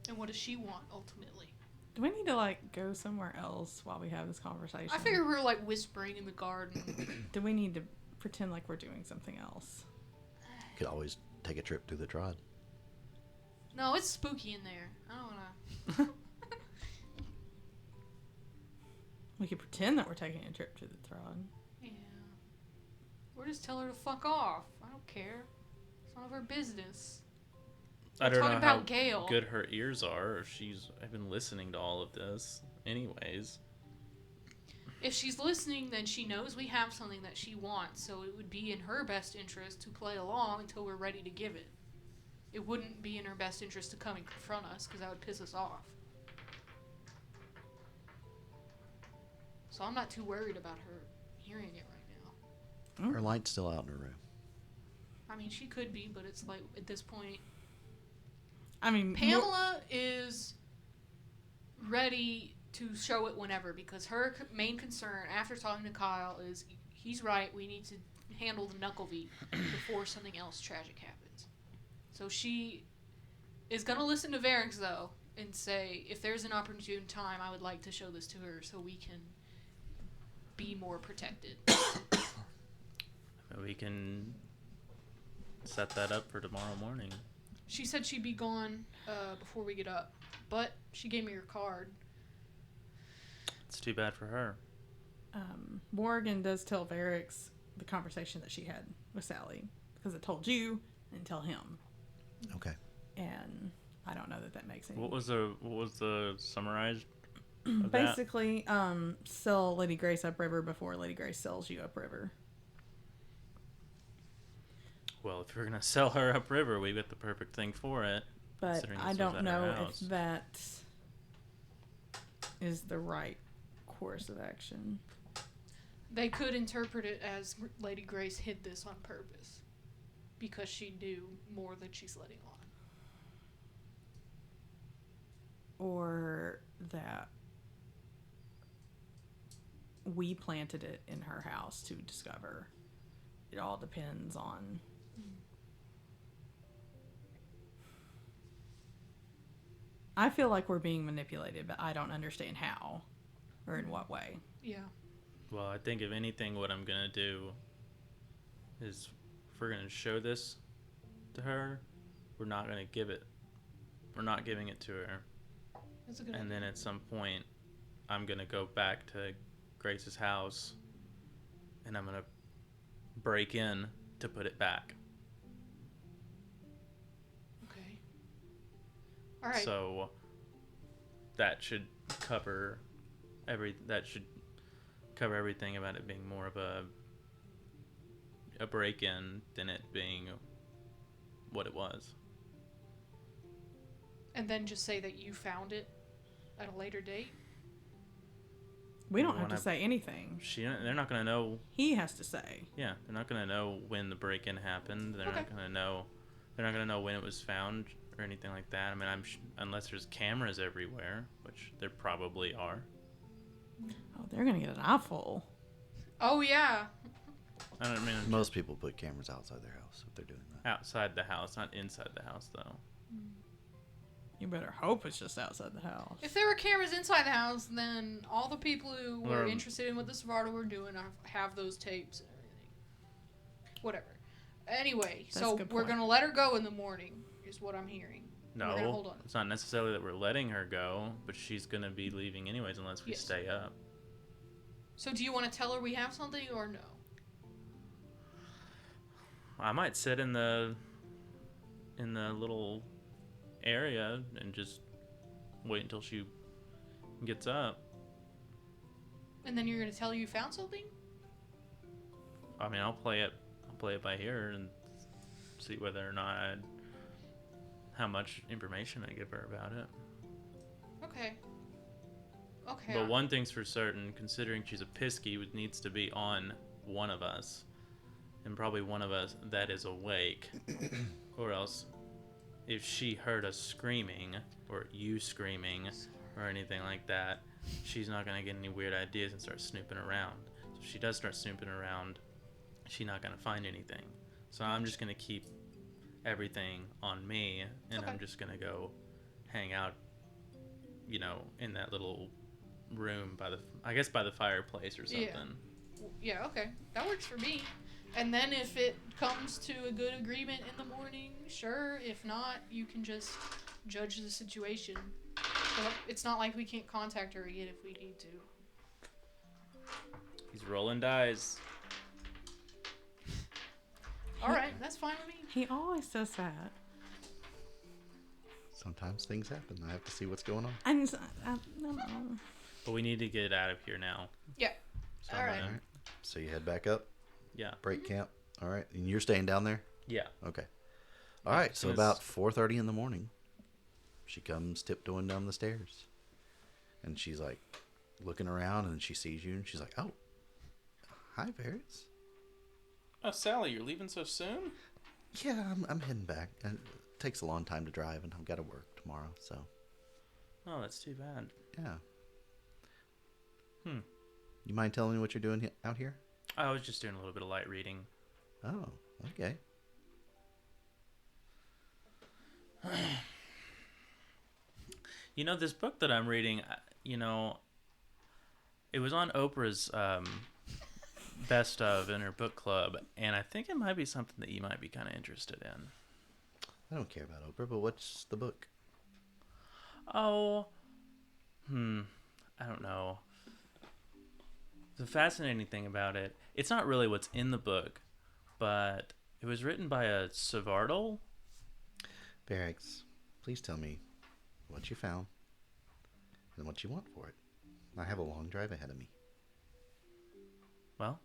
And what does she want ultimately? Do we need to, go somewhere else while we have this conversation? I figure we were whispering in the garden. Do we need to pretend like we're doing something else? Could always take a trip through the Trod. No, it's spooky in there. I don't wanna. We could pretend that we're taking a trip to the throne. Yeah. Or just tell her to fuck off. I don't care. It's none of her business. I don't talking know about how Gail. good her ears are, or if she's been listening to all of this. Anyways, If she's listening, then she knows we have something that she wants, so it would be in her best interest to play along until we're ready to give it. It wouldn't be in her best interest to come and confront us, because that would piss us off. So I'm not too worried about her hearing it right now. Her light's still out in her room. I mean, she could be, but it's at this point, I mean, Pamela is ready to show it whenever, because her main concern after talking to Kyle is he's right, we need to handle the Knucklevy before something else tragic happens. So she is going to listen to Varix, though, and say, if there's an opportune time, I would like to show this to her so we can be more protected. we can set that up for tomorrow morning. She said she'd be gone before we get up, but she gave me her card. It's too bad for her. Morgan does tell Varix the conversation that she had with Sally, because it told you and tell him. Okay. And I don't know that makes any. What was the summarized? Of Basically, sell Lady Grace upriver before Lady Grace sells you upriver. Well, if you're gonna sell her upriver, we got the perfect thing for it. But I don't know if that is the right course of action. They could interpret it as Lady Grace hid this on purpose because she knew more than she's letting on. Or that we planted it in her house to discover. It all depends on... I feel like we're being manipulated, but I don't understand how or in what way. Yeah. Well, I think if anything, what I'm gonna do is, if we're gonna show this to her, we're not gonna give it. We're not giving it to her. That's a good And idea. then at some point, I'm gonna go back to Grace's house, and I'm gonna break in to put it back. Okay. All right. So that should cover everything about it being more of a break-in than it being what it was. And then just say that you found it at a later date. We don't have to say anything. They're not gonna know. He has to say. Yeah, they're not gonna know when the break-in happened. They're not gonna know. They're not gonna know when it was found or anything like that. I mean, unless there's cameras everywhere, which there probably are. Oh, they're gonna get an eyeful. Oh yeah. I don't mean Most people put cameras outside their house if they're doing that. outside the house, not inside the house, though. You better hope it's just outside the house. If there were cameras inside the house, then all the people who were Or- interested in what the Savardo were doing have those tapes and everything. Whatever. Anyway, That's a so good we're point. gonna let her go in the morning, is what I'm hearing. We're gonna hold No, on. it's not necessarily that we're letting her go, but she's gonna be leaving anyways unless we Yes. stay up. So do you want to tell her we have something or no? I might sit in the little area and just wait until she gets up. And then you're gonna tell her you found something? I mean, I'll play it by ear and see whether or not how much information I give her about it. Okay. Okay. But one thing's for certain, considering she's a Pisky, it needs to be on one of us, and probably one of us that is awake, or else if she heard us screaming or you screaming or anything like that, she's not gonna get any weird ideas and start snooping around. So if she does start snooping around, she's not gonna find anything. So I'm just gonna keep everything on me, and Okay. I'm just gonna go hang out, in that little room by the fireplace or something. Yeah, okay. That works for me. And then if it comes to a good agreement in the morning, sure. If not, you can just judge the situation. But it's not like we can't contact her again if we need to. He's rolling dice. Alright, that's fine with me. He always says that. Sometimes things happen. I have to see what's going on. I don't know. But we need to get out of here now. Yeah. So All I'm right. gonna- So you head back up, Yeah. break camp. All right. And you're staying down there? Yeah. Okay. All right. So Yes. about 4:30 in the morning, she comes tiptoeing down the stairs. And she's like looking around and she sees you and she's like, "Oh, hi, Varys." Oh, Sally, you're leaving so soon? Yeah, I'm heading back. And it takes a long time to drive and I've got to work tomorrow. So, Oh, that's too bad. yeah. Hmm. You mind telling me what you're doing out here? I was just doing a little bit of light reading. Oh, okay. This book that I'm reading, it was on Oprah's best of in her book club, and I think it might be something that you might be kind of interested in. I don't care about Oprah, but what's the book? Oh, I don't know. The fascinating thing about it, it's not really what's in the book, but it was written by a Savardal. Barracks, please tell me what you found and what you want for it. I have a long drive ahead of me. Well,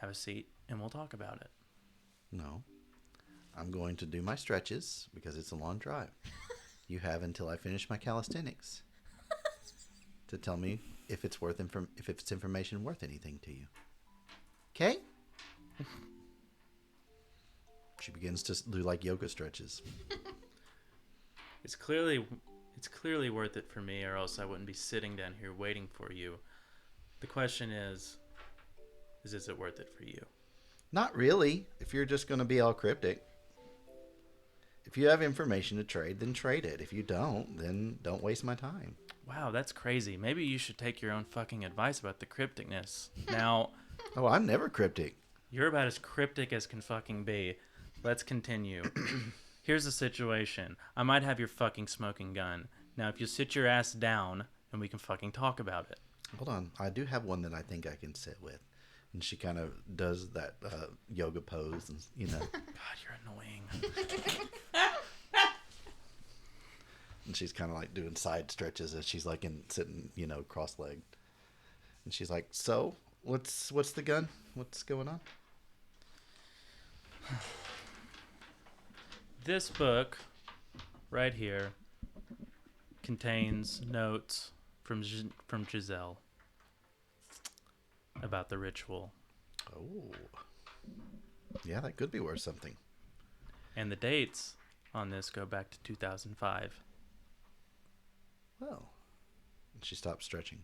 have a seat and we'll talk about it. No. I'm going to do my stretches because it's a long drive. You have until I finish my calisthenics to tell me if it's information worth anything to you. Okay? She begins to do like yoga stretches. It's clearly worth it for me, or else I wouldn't be sitting down here waiting for you. The question is it worth it for you? Not really, if you're just going to be all cryptic. If you have information to trade, then trade it. If you don't, then don't waste my time. Wow, that's crazy. Maybe you should take your own fucking advice about the crypticness. Now... Oh, I'm never cryptic. You're about as cryptic as can fucking be. Let's continue. Here's the situation. I might have your fucking smoking gun. Now, if you sit your ass down, and we can fucking talk about it. Hold on. I do have one that I think I can sit with. And she kind of does that yoga pose, and God, you're annoying. And she's kind of like doing side stretches as she's like sitting, cross-legged. And she's like, "So, what's the gun? What's going on?" This book, right here, contains notes from Giselle about the ritual. Oh. Yeah, that could be worth something. And the dates on this go back to 2005. Well, and she stops stretching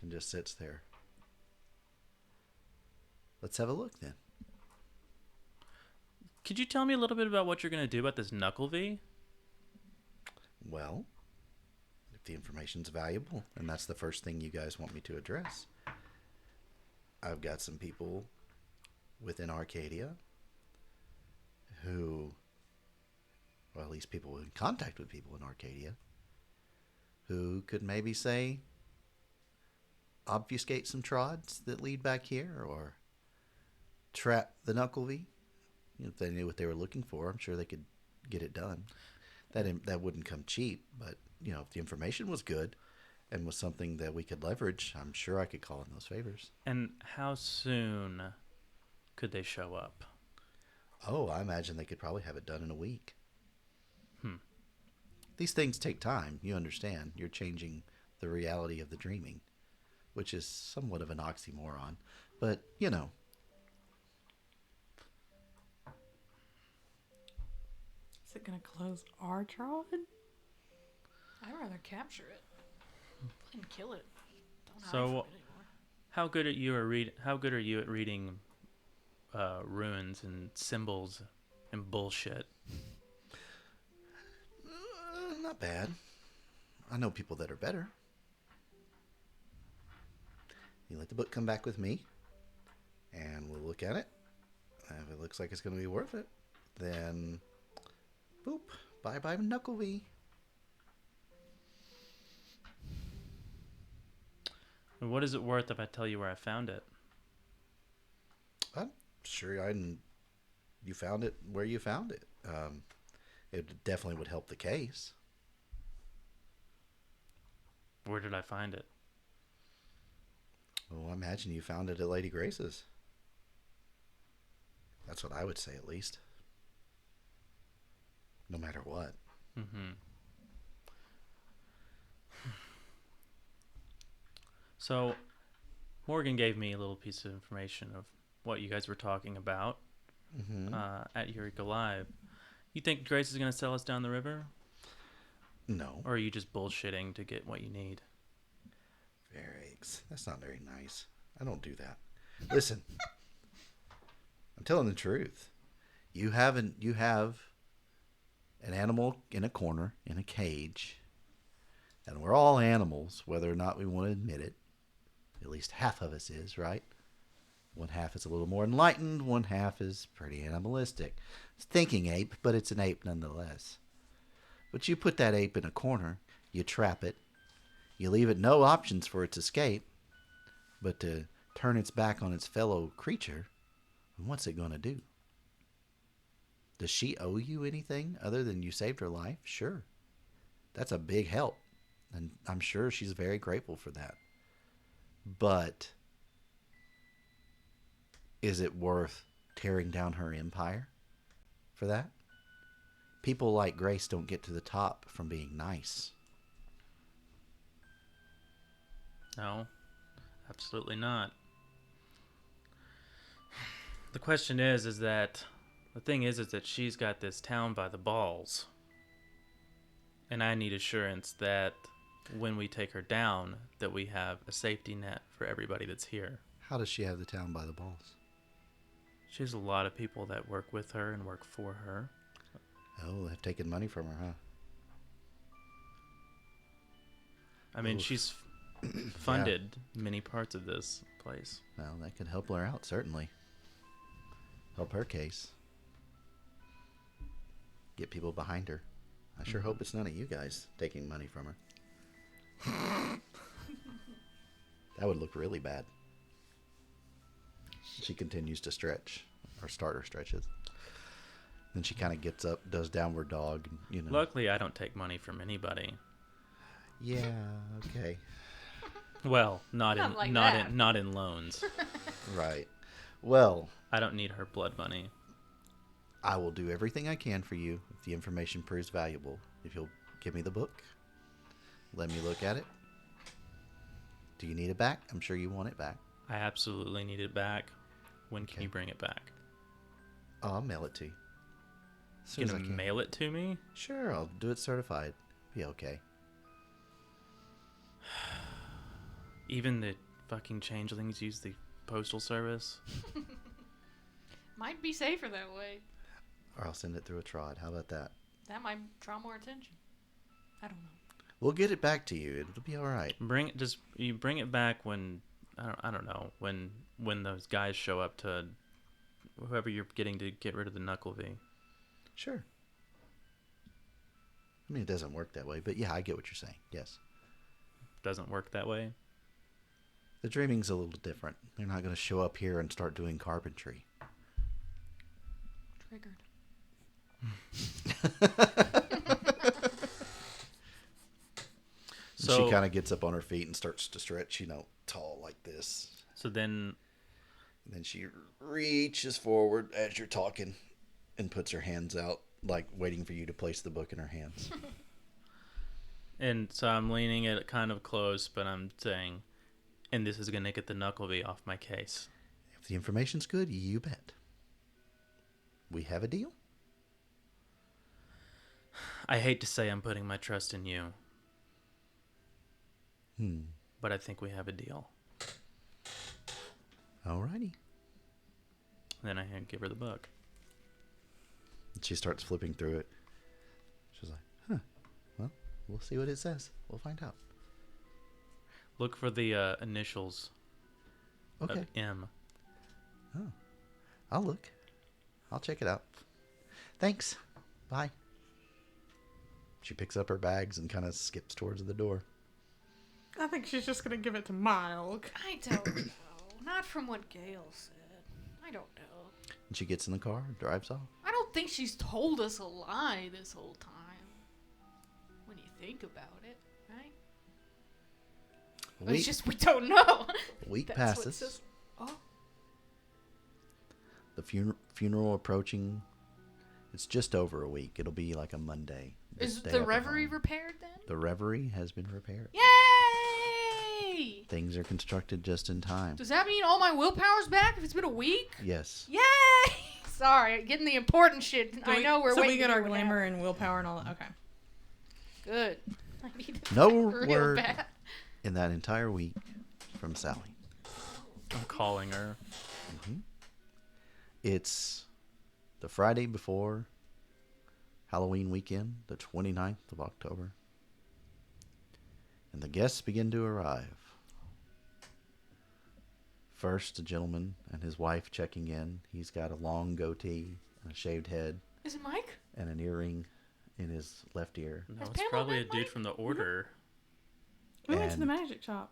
and just sits there. Let's have a look then. Could you tell me a little bit about what you're going to do about this Knuckle V? Well, if the information's valuable, and that's the first thing you guys want me to address, I've got some people within Arcadia who, well, at least people in contact with people in Arcadia, who could maybe say, obfuscate some trods that lead back here, or trap the Knuckle V. If they knew what they were looking for, I'm sure they could get it done. That wouldn't come cheap, but if the information was good and was something that we could leverage, I'm sure I could call in those favors. And how soon could they show up? Oh, I imagine they could probably have it done in a week. These things take time, you understand. You're changing the reality of the dreaming, which is somewhat of an oxymoron, but Is it going to close our trod? I'd rather capture it and kill it. Don't hide So, from it anymore. how good are you at reading runes and symbols and bullshit? Not bad. I know people that are better. You let the book come back with me, and we'll look at it. If it looks like it's going to be worth it, then boop, bye-bye Knuckle V. And what is it worth if I tell you where I found it? I'm sure you found it where you found it. It definitely would help the case. Where did I find it? Well, I imagine you found it at Lady Grace's. That's what I would say, at least. No matter what. Mm-hmm. So, Morgan gave me a little piece of information of what you guys were talking about at Eureka Live. You think Grace is going to sell us down the river? No. Or are you just bullshitting to get what you need? Varix, that's not very nice. I don't do that. Listen, I'm telling the truth. You have an animal in a corner, in a cage, and we're all animals, whether or not we want to admit it. At least half of us is, right? One half is a little more enlightened, one half is pretty animalistic. thinking ape, but it's an ape nonetheless. But you put that ape in a corner, you trap it, you leave it no options for its escape, but to turn its back on its fellow creature, and what's it going to do? Does she owe you anything other than you saved her life? Sure. That's a big help, and I'm sure she's very grateful for that. But is it worth tearing down her empire for that? People like Grace don't get to the top from being nice. No, absolutely not. The question is that the thing is that she's got this town by the balls. And I need assurance that when we take her down, that we have a safety net for everybody that's here. How does she have the town by the balls? She has a lot of people that work with her and work for her. Oh, they've taken money from her, huh? I mean, Oof. she's funded many parts of this place. Well, that could help her out, certainly. Help her case. Get people behind her. I sure hope it's none of you guys taking money from her. That would look really bad. She continues to stretch, or start her stretches. Then she kind of gets up, does downward dog, and, you know. Luckily, I don't take money from anybody. Yeah, okay. Well, not that. in loans. Right. Well, I don't need her blood money. I will do everything I can for you if the information proves valuable. If you'll give me the book, let me look at it. Do you need it back? I'm sure you want it back. I absolutely need it back. When can Okay. you bring it back? I'll mail it to you. As soon You as I gonna can. mail it to me? Sure, I'll do it certified. Be okay. Even the fucking changelings use the postal service? Might be safer that way. Or I'll send it through a trod. How about that? That might draw more attention. I don't know. We'll get it back to you. It'll be all right. You bring it back when I don't know when those guys show up to whoever you're getting to get rid of the Knuckle V. Sure. I mean, it doesn't work that way, but yeah, I get what you're saying. Yes. Doesn't work that way. The dreaming's a little different. They're not going to show up here and start doing carpentry. Triggered. So she kind of gets up on her feet and starts to stretch, tall like this. So then, And then she reaches forward as you're talking and puts her hands out, like waiting for you to place the book in her hands. and so I'm leaning it kind of close, but I'm saying, and this is gonna get the Knuckle V off my case. If the information's good, you bet. We have a deal? I hate to say I'm putting my trust in you, but I think we have a deal. Alrighty. Then I give her the book. She starts flipping through it. She's like, well, we'll see what it says. We'll find out. Look for the initials Okay. of M. Oh, I'll look. I'll check it out. Thanks. Bye. She picks up her bags and kind of skips towards the door. I think she's just gonna give it to Miles. I don't know. Not from what Gail said. I don't know. And she gets in the car and drives off. I don't think she's told us a lie this whole time. When you think about it, right? But it's just we don't know. A week That's what it passes. says. Oh, The funeral approaching. It's just over a week. It'll be like a Monday. is day the after reverie Halloween. repaired then? The reverie has been repaired. Yay! Things are constructed just in time. Does that mean all my willpower's back if it's been a week? Yes. Yay! Sorry, getting the important shit. I know we're so waiting. we get to our hear what glamour and willpower and all that. Okay. happened. Good. I need to No real word bad. in that entire week from Sally. I'm calling her. It's the Friday before Halloween weekend, the 29th of October. And the guests begin to arrive. First, a gentleman and his wife checking in. He's got a long goatee and a shaved head Is it Mike? and an earring in his left ear. No, Has it's Pamela probably a met dude Mike? from the Order. We went to the And- magic shop.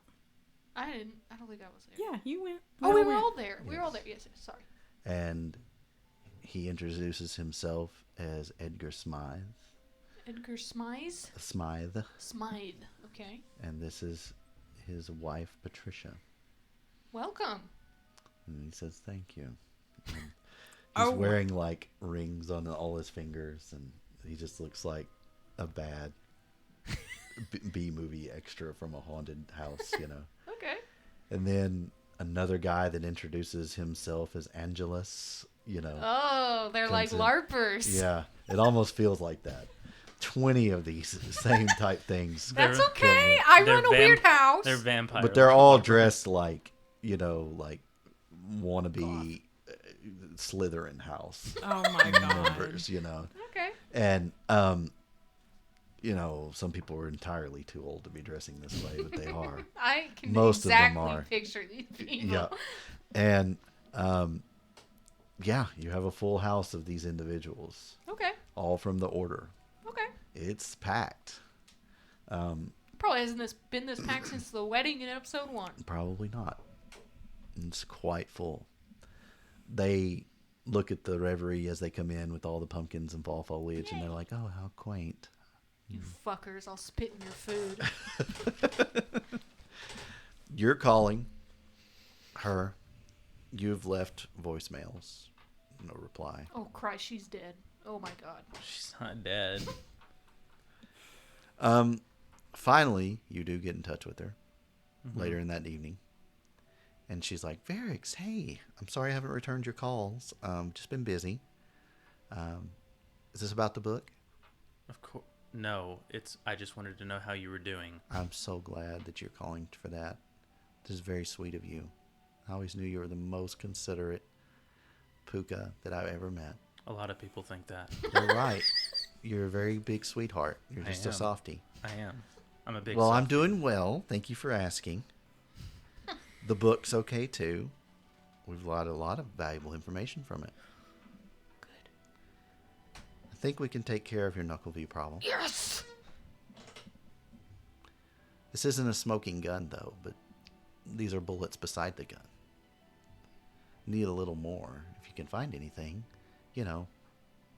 I didn't. I don't think I was there. Yeah, you went. Oh, we were went. all there. We were all Yes. there. Yes, sorry. And he introduces himself as Edgar Smythe. Edgar Smythe? Smythe. Okay. And this is his wife, Patricia. Welcome. And he says, thank you. And he's Oh. wearing like rings on all his fingers, and he just looks like a bad B-movie extra from a haunted house, you know. Okay. And then another guy that introduces himself as Angelus, you know. Oh, they're like Comes in. LARPers. Yeah, it almost feels like that. 20 of these same type things. That's They're- okay. I they're run a weird house. They're vampire. But they're all dressed like, you know, like wannabe Slytherin house Oh my god. members, you know. Okay. And, you know, some people are entirely too old to be dressing this way, but they are. I can Most of them exactly are. picture these people. Yeah. And, yeah, you have a full house of these individuals, Okay. all from the Order. Okay. It's packed. Probably hasn't been this packed since the wedding in episode 1. Probably not. It's quite full. They look at the reverie as they come in with all the pumpkins and fall foliage, and they're like, oh, how quaint. You fuckers, I'll spit in your food. You're calling her. You've left voicemails. No reply. Oh, Christ, she's dead. Oh, my God. She's not dead. Finally, you do get in touch with her later in that evening. And she's like, Varix, hey, I'm sorry I haven't returned your calls. Just been busy. Is this about the book? Of course. No, I just wanted to know how you were doing. I'm so glad that you're calling for that. This is very sweet of you. I always knew you were the most considerate puka that I've ever met. A lot of people think that. You're right. You're a very big sweetheart. You're I just a am. softie. I am. I'm a big. Well, I'm softie. doing well. Thank you for asking. The book's okay too. We've got a lot of valuable information from it. Good. I think we can take care of your knuckle V problem. Yes! This isn't a smoking gun though, but these are bullets beside the gun. Need a little more. If you can find anything, you know,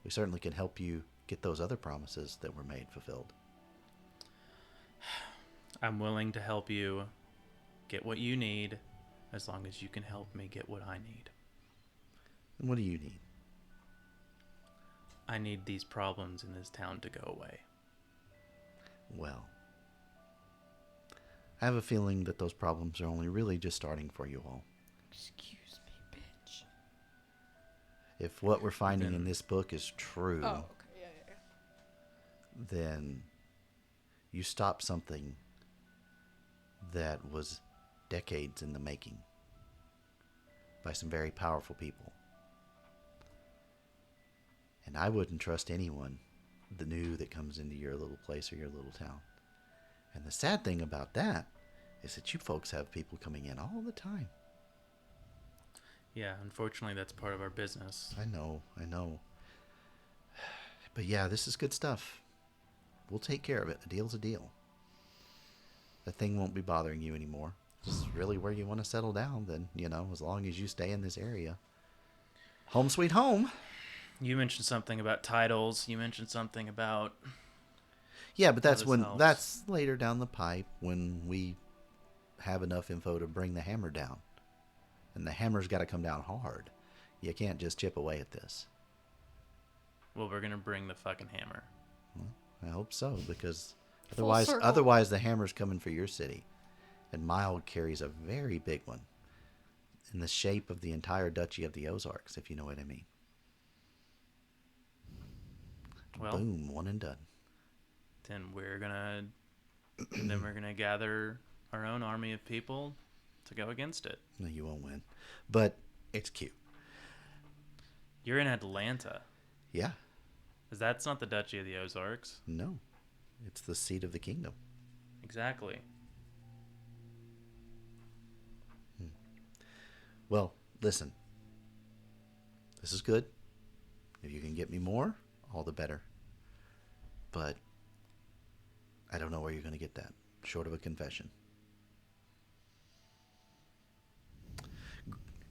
we certainly can help you get those other promises that were made fulfilled. I'm willing to help you get what you need, as long as you can help me get what I need. And what do you need? I need these problems in this town to go away. Well, I have a feeling that those problems are only really just starting for you all. Excuse me, bitch. If what we're finding in Then- this book is true, Oh, okay. Yeah. then you stop something that was decades in the making by some very powerful people. And I wouldn't trust anyone the new that comes into your little place or your little town. And the sad thing about that is that you folks have people coming in all the time. Yeah, unfortunately, that's part of our business. I know. But yeah, this is good stuff. We'll take care of it. A deal's a deal. The thing won't be bothering you anymore. This is really where you want to settle down, then, you know, as long as you stay in this area. Home sweet home. You mentioned something about titles. You mentioned something about... Yeah, but that's this when helps. that's later down the pipe when we have enough info to bring the hammer down. And the hammer's got to come down hard. You can't just chip away at this. Well, we're going to bring the fucking hammer. I hope so, because Full circle. otherwise the hammer's coming for your city. And Mild carries a very big one in the shape of the entire Duchy of the Ozarks, if you know what I mean. Well, Boom, one and done. then we're gonna gather our own army of people to go against it. No, you won't win. But it's cute. You're in Atlanta. Yeah. 'Cause that's not the Duchy of the Ozarks. No. It's the seat of the kingdom. Exactly. Well, listen. This is good. If you can get me more, all the better. But I don't know where you're going to get that, short of a confession.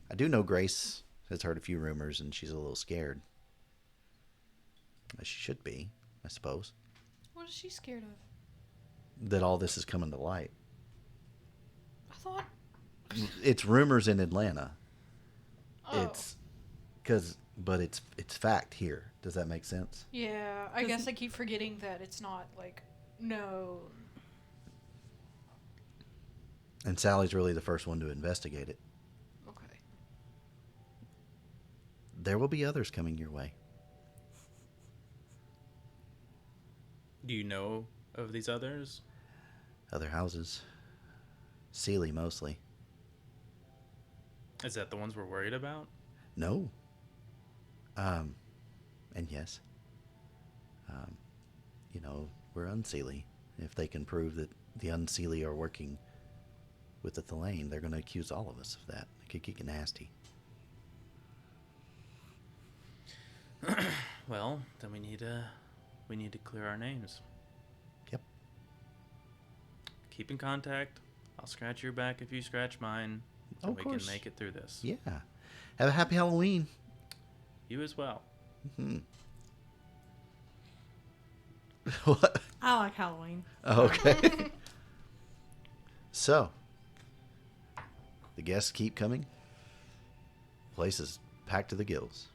I do know Grace has heard a few rumors, and she's a little scared. As she should be, I suppose. What is she scared of? That all this is coming to light. I thought. It's rumors in Atlanta. Oh. But it's fact here. Does that make sense? Yeah, I guess I keep forgetting that it's not like no. And Sally's really the first one to investigate it. Okay. There will be others coming your way. Do you know of these others? Other houses. Sealy mostly. Is that the ones we're worried about? No. And yes. We're unseelie. If they can prove that the unseelie are working with the Thelane, they're going to accuse all of us of that. It could get nasty. Well, then we need to clear our names. Yep. Keep in contact. I'll scratch your back if you scratch mine. So Of we course. can make it through this. Yeah. Have a happy Halloween. You as well. Mm-hmm. What? I like Halloween. Okay. So, the guests keep coming. Place is packed to the gills.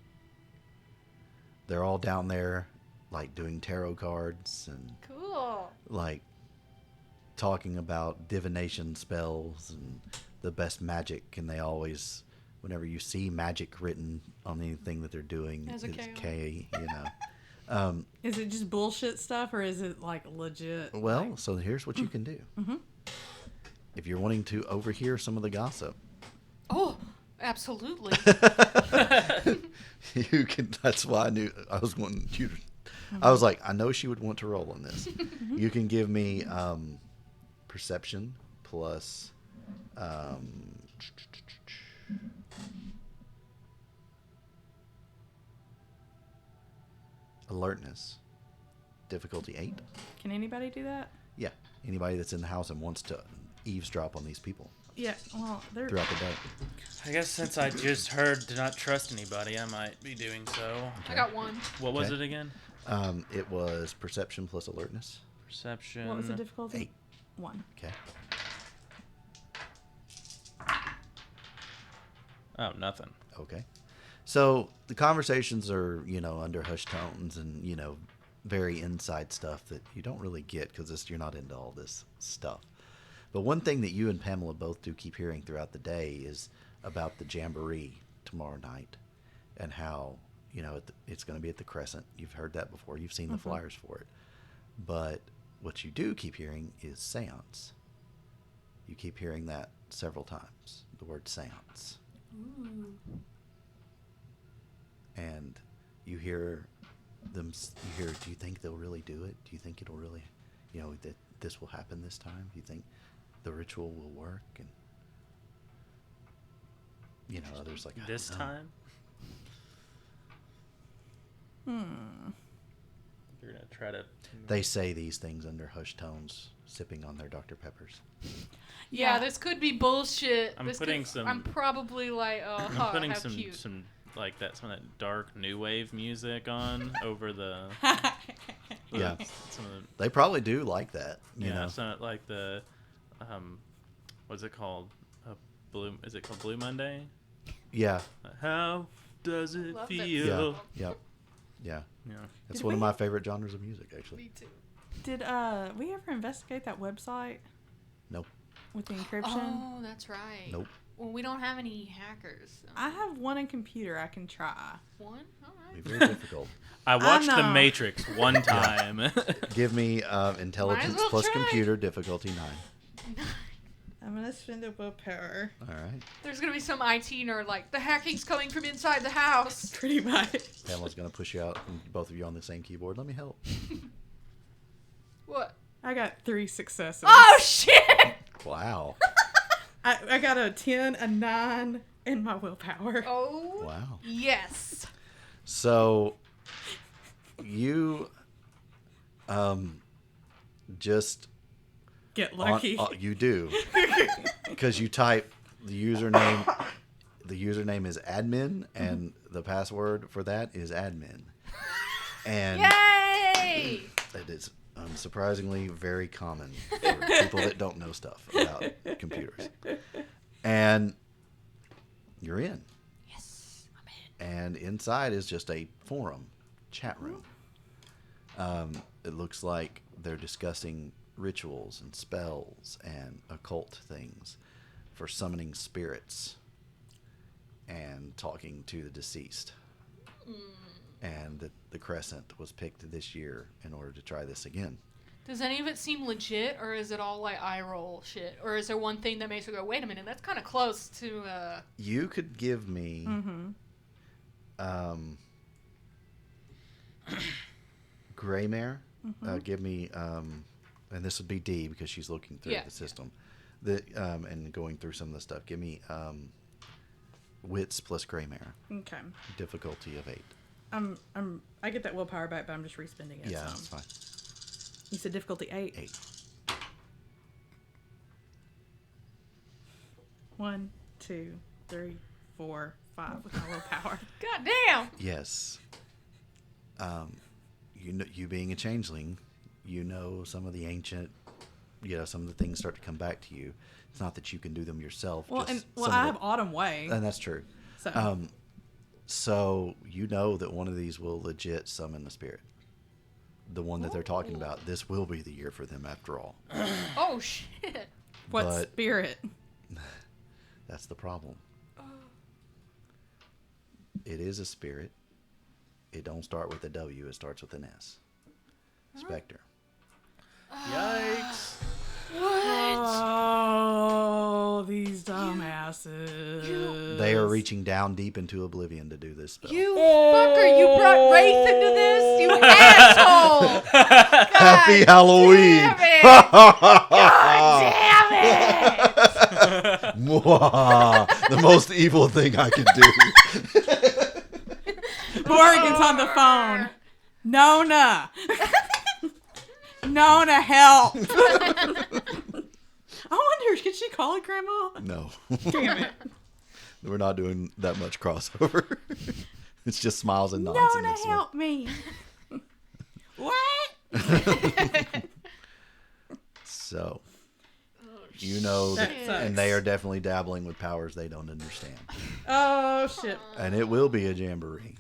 They're all down there, like, doing tarot cards and, Cool. like, talking about divination spells and the best magic. And they always, whenever you see magic written on anything that they're doing, Has a it's K on K, Is it just bullshit stuff, or is it like legit? Well, so here's what you can do. Mm-hmm. If you're wanting to overhear some of the gossip, Oh, absolutely. you can. That's why I knew I was wanting you to. I was like, I know she would want to roll on this. You can give me perception plus alertness, difficulty 8. Can anybody do that? Yeah, anybody that's in the house and wants to eavesdrop on these people Yeah. Well, they're. throughout the day. I guess since I just heard to not trust anybody, I might be doing so. I got one. What was Okay. it again? It was perception plus alertness. Perception. What was the difficulty? 8. 1. Okay. Oh, nothing. Okay. So the conversations are, under hushed tones and, very inside stuff that you don't really get because you're not into all this stuff. But one thing that you and Pamela both do keep hearing throughout the day is about the jamboree tomorrow night and how, it's going to be at the Crescent. You've heard that before. You've seen the flyers for it. But what you do keep hearing is seance. You keep hearing that several times, the word seance. Ooh. And you hear them, do you think they'll really do it? Do you think it'll really, that this will happen this time? Do you think the ritual will work? And, others like, I This don't know. time? You're going to try to... They say these things under hushed tones, sipping on their Dr. Peppers. Yeah, this could be bullshit. I'm This putting could- some- I'm probably like, oh, I'm putting how some cute. like that, some of that dark new wave music on over the... Yeah. Some of the, They probably do like that, you know. some of, like the... what's it called? Is it called Blue Monday? Yeah. How does it Love that feel? Yeah. song. Yep. Yeah. Yeah. That's Did one of we- my favorite genres of music, actually. Me too. Did we ever investigate that website Nope. with the encryption? Oh, that's right. Nope. Well, we don't have any hackers. So. I have one in computer I can try. One? All It'd right. be very difficult. I watched The know. Matrix one time. Give me intelligence well plus try. computer, difficulty 9. I'm gonna spend a willpower. All right. There's going to be some IT nerd like, the hacking's coming from inside the house. Pretty much. Pamela's going to push you out and both of you on the same keyboard. Let me help. What? I got 3 successes. Oh, shit! Wow. I got a 10, a 9, and my willpower. Oh, Wow. yes. So you just Get lucky. you do, because you type the username. The username is admin, and the password for that is admin. And Yay! it is surprisingly very common for people that don't know stuff about computers. And you're in. Yes, I'm in. And inside is just a forum, chat room. It looks like they're discussing rituals and spells and occult things for summoning spirits and talking to the deceased. And the Crescent was picked this year in order to try this again. Does any of it seem legit, or is it all like eye roll shit? Or is there one thing that makes you go, wait a minute, that's kind of close to... You could give me... Greymare. Give me... and this would be D, because she's looking through the system. And going through some of the stuff. Give me Wits plus Greymare. Okay. Difficulty of 8. I get that willpower back, but I'm just respending it. Yeah, so. that's fine. You said difficulty 8? 8. 1, 2, 3, 4, 5 with my willpower. God damn! Yes. You being a changeling, you know some of the ancient, some of the things start to come back to you. It's not that you can do them yourself. Well, just I have Autumn Way. And that's true. So. So you know that one of these will legit summon the spirit. The one that they're talking about. This will be the year for them after all. Oh, shit. What But spirit? that's the problem. It is a spirit. It don't start with a W. It starts with an S. Spectre. Yikes. Oh, these dumbasses. They are reaching down deep into oblivion to do this spell. You fucker, you brought Wraith into this? You asshole! God Happy Halloween! Damn it! God damn it! The most evil thing I can do. Morgan's on the phone. Nona. Nona, help. I wonder, could she call it Grandma? No. Damn it. We're not doing that much crossover. It's just smiles and nods. Nona, in this help me. What? So, you know that, sucks. and they are definitely dabbling with powers they don't understand. Oh, shit. And it will be a jamboree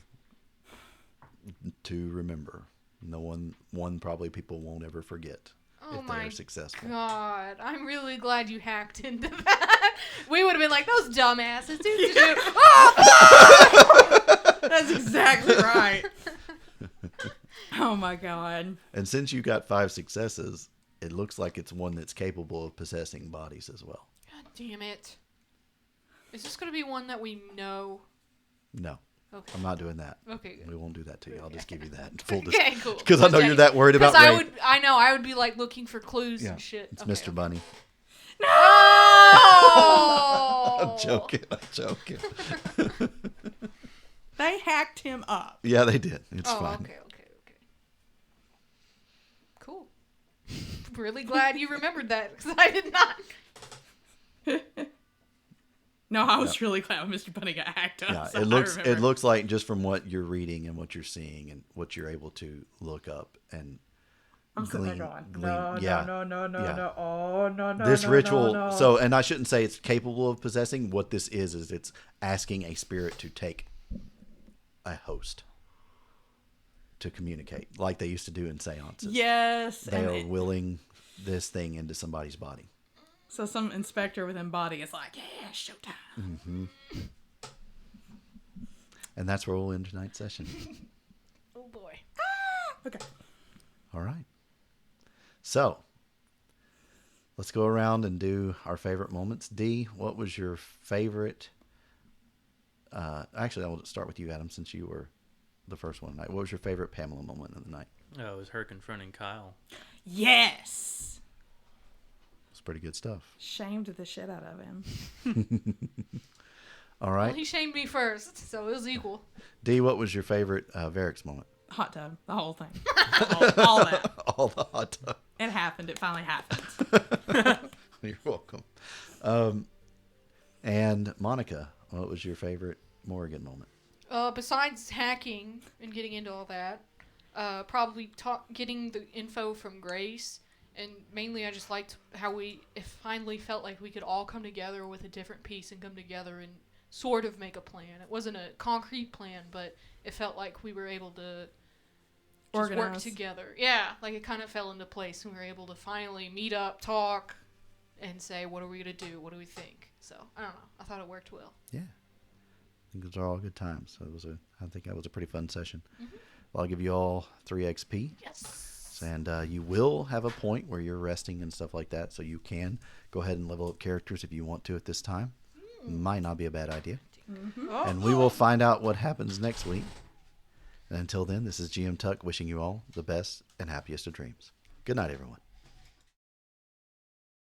to remember. No one probably people won't ever forget if they're successful. God, I'm really glad you hacked into that. We would have been like, those dumbasses. That's exactly right. Oh, my God. And since you got 5 successes, it looks like it's one that's capable of possessing bodies as well. God damn it. Is this going to be one that we know? No. Okay. I'm not doing that. Okay, good. We won't do that to you. I'll just give you that. Full Okay, cool. Because I know you're that worried about I rape. would be like looking for clues and shit. It's Okay, Mr. Bunny. No! I'm joking. They hacked him up. Yeah, they did. It's fine. Okay. Cool. Really glad you remembered that, because I did not. No, I was really glad when Mr. Bunny got hacked up. Yeah, so it looks like just from what you're reading and what you're seeing and what you're able to look up and I'm sitting there going, no. Oh, no. This ritual. No. So, and I shouldn't say it's capable of possessing. What this is it's asking a spirit to take a host to communicate, like they used to do in seances. Yes. They are willing this thing into somebody's body. So some inspector within body is like, yeah, showtime. Mm-hmm. And that's where we'll end tonight's session. Oh boy. Okay. All right. So, let's go around and do our favorite moments. D, what was your favorite? Actually, I'll start with you, Adam, since you were the first one tonight. What was your favorite Pamela moment of the night? Oh, it was her confronting Kyle. Yes. It's pretty good stuff. Shamed the shit out of him. All right. Well, he shamed me first, so it was equal. D, what was your favorite Varix moment? hot tub, the whole thing, all that. All the hot tub. It happened. It finally happened. You're welcome. And Monica, what was your favorite Morrigan moment? Besides hacking and getting into all that, probably getting the info from Grace, and mainly I just liked how it finally felt like we could all come together with a different piece and come together and sort of make a plan. It wasn't a concrete plan, but it felt like we were able to just work together. Yeah, like it kind of fell into place, and we were able to finally meet up, talk, and say, what are we going to do? What do we think? So, I don't know. I thought it worked well. Yeah. I think those are all good times. So I think that was a pretty fun session. Mm-hmm. Well, I'll give you all 3 XP. Yes. And you will have a point where you're resting and stuff like that, so you can go ahead and level up characters if you want to at this time. Might not be a bad idea. Mm-hmm. And we will find out what happens next week. And until then, this is GM Tuck wishing you all the best and happiest of dreams. Good night, everyone.